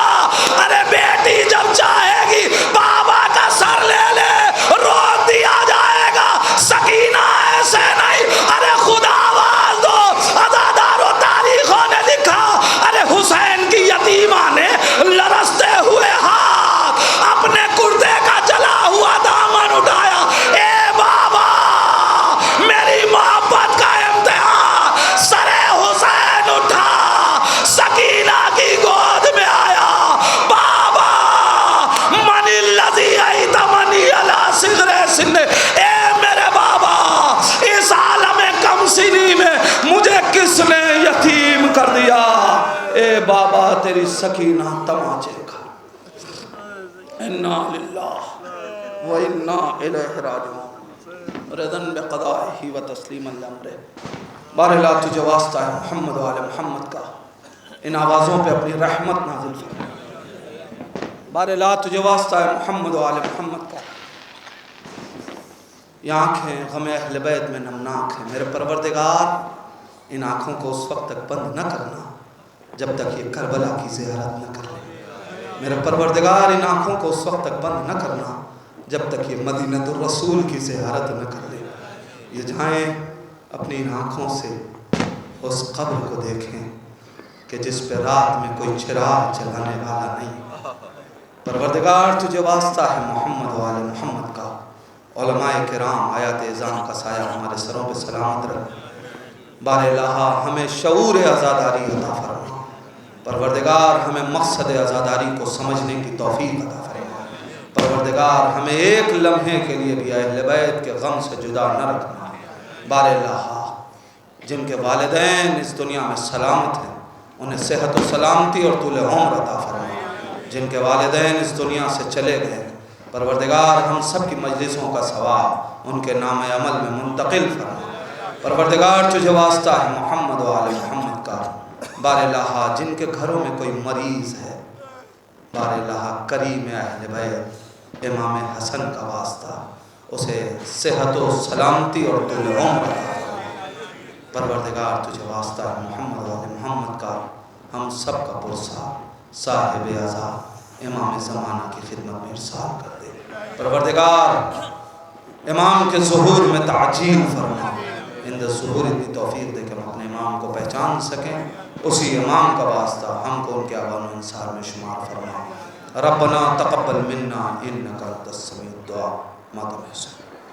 ارے بیٹی جب چاہے گی بابا کا سر لے لے، روک دیا جائے گا، سکینہ ایسے نہیں، ارے خدا آواز دو۔ عزادارو تاریخوں نے لکھا ارے حسین کی یتیمہ نے لرزتے ہوئے میری سکینہ تماچے کا۔ انا للہ و انا الیہ راجعون رضا بقضائہ و تسلیما لامرہ۔ بارہلا تجھے واسطہ ہے محمد و آل محمد کا، ان آوازوں پہ اپنی رحمت نازل فرما۔ بارہلا تجھے واسطہ ہے محمد و آل محمد کا، یہ آنکھیں غم اہل بیت میں نمناک ہیں، میرے پروردگار ان آنکھوں کو اس وقت تک بند نہ کرنا جب تک یہ کربلا کی زیارت نہ کر لیں۔ میرے پروردگار ان آنکھوں کو اس وقت تک بند نہ کرنا جب تک یہ مدینہ الرسول کی زیارت نہ کر لیں۔ یہ جائیں اپنی ان آنکھوں سے اس قبر کو دیکھیں کہ جس پہ رات میں کوئی چراغ جلانے والا نہیں۔ پروردگار تجھے واسطہ ہے محمد و آل محمد کا، علماء کرام آیات اذان کا سایہ ہمارے سروں پہ سلامت رکھ۔ بار الہا ہمیں شعور عزاداری عطا فرما، پروردگار ہمیں مقصد عزاداری کو سمجھنے کی توفیق عطا فرما، پروردگار ہمیں ایک لمحے کے لیے بھی اہل بیت کے غم سے جدا نہ رکھنا۔ بار الہا جن کے والدین اس دنیا میں سلامت ہیں انہیں صحت و سلامتی اور طول عمر عطا فرما، جن کے والدین اس دنیا سے چلے گئے پروردگار ہم سب کی مجلسوں کا ثواب ان کے نام عمل میں منتقل فرما۔ پروردگار تجھے واسطہ ہے محمد و آل محمد کا، بار الہا جن کے گھروں میں کوئی مریض ہے بار الہا کریم اہل بیت امام حسن کا واسطہ اسے صحت و سلامتی اور طول عمر عطا فرما۔ پروردگار تجھے واسطہ ہے محمد و آل محمد کا، ہم سب کا پرسہ صاحب عزا امام زمانہ کی خدمت میں ارسال کر دے۔ پروردگار امام کے ظہور میں تعجیل فرما، اندر ظہور اتنی توفیق دے کہ ہم اپنے امام کو پہچان سکیں، اسی امام کا واسطہ ہم کو ان کے اعوان و انصار میں شمار فرما۔ ربنا تقبل منا انکا انت السمیع الدعاء ماتم حسن۔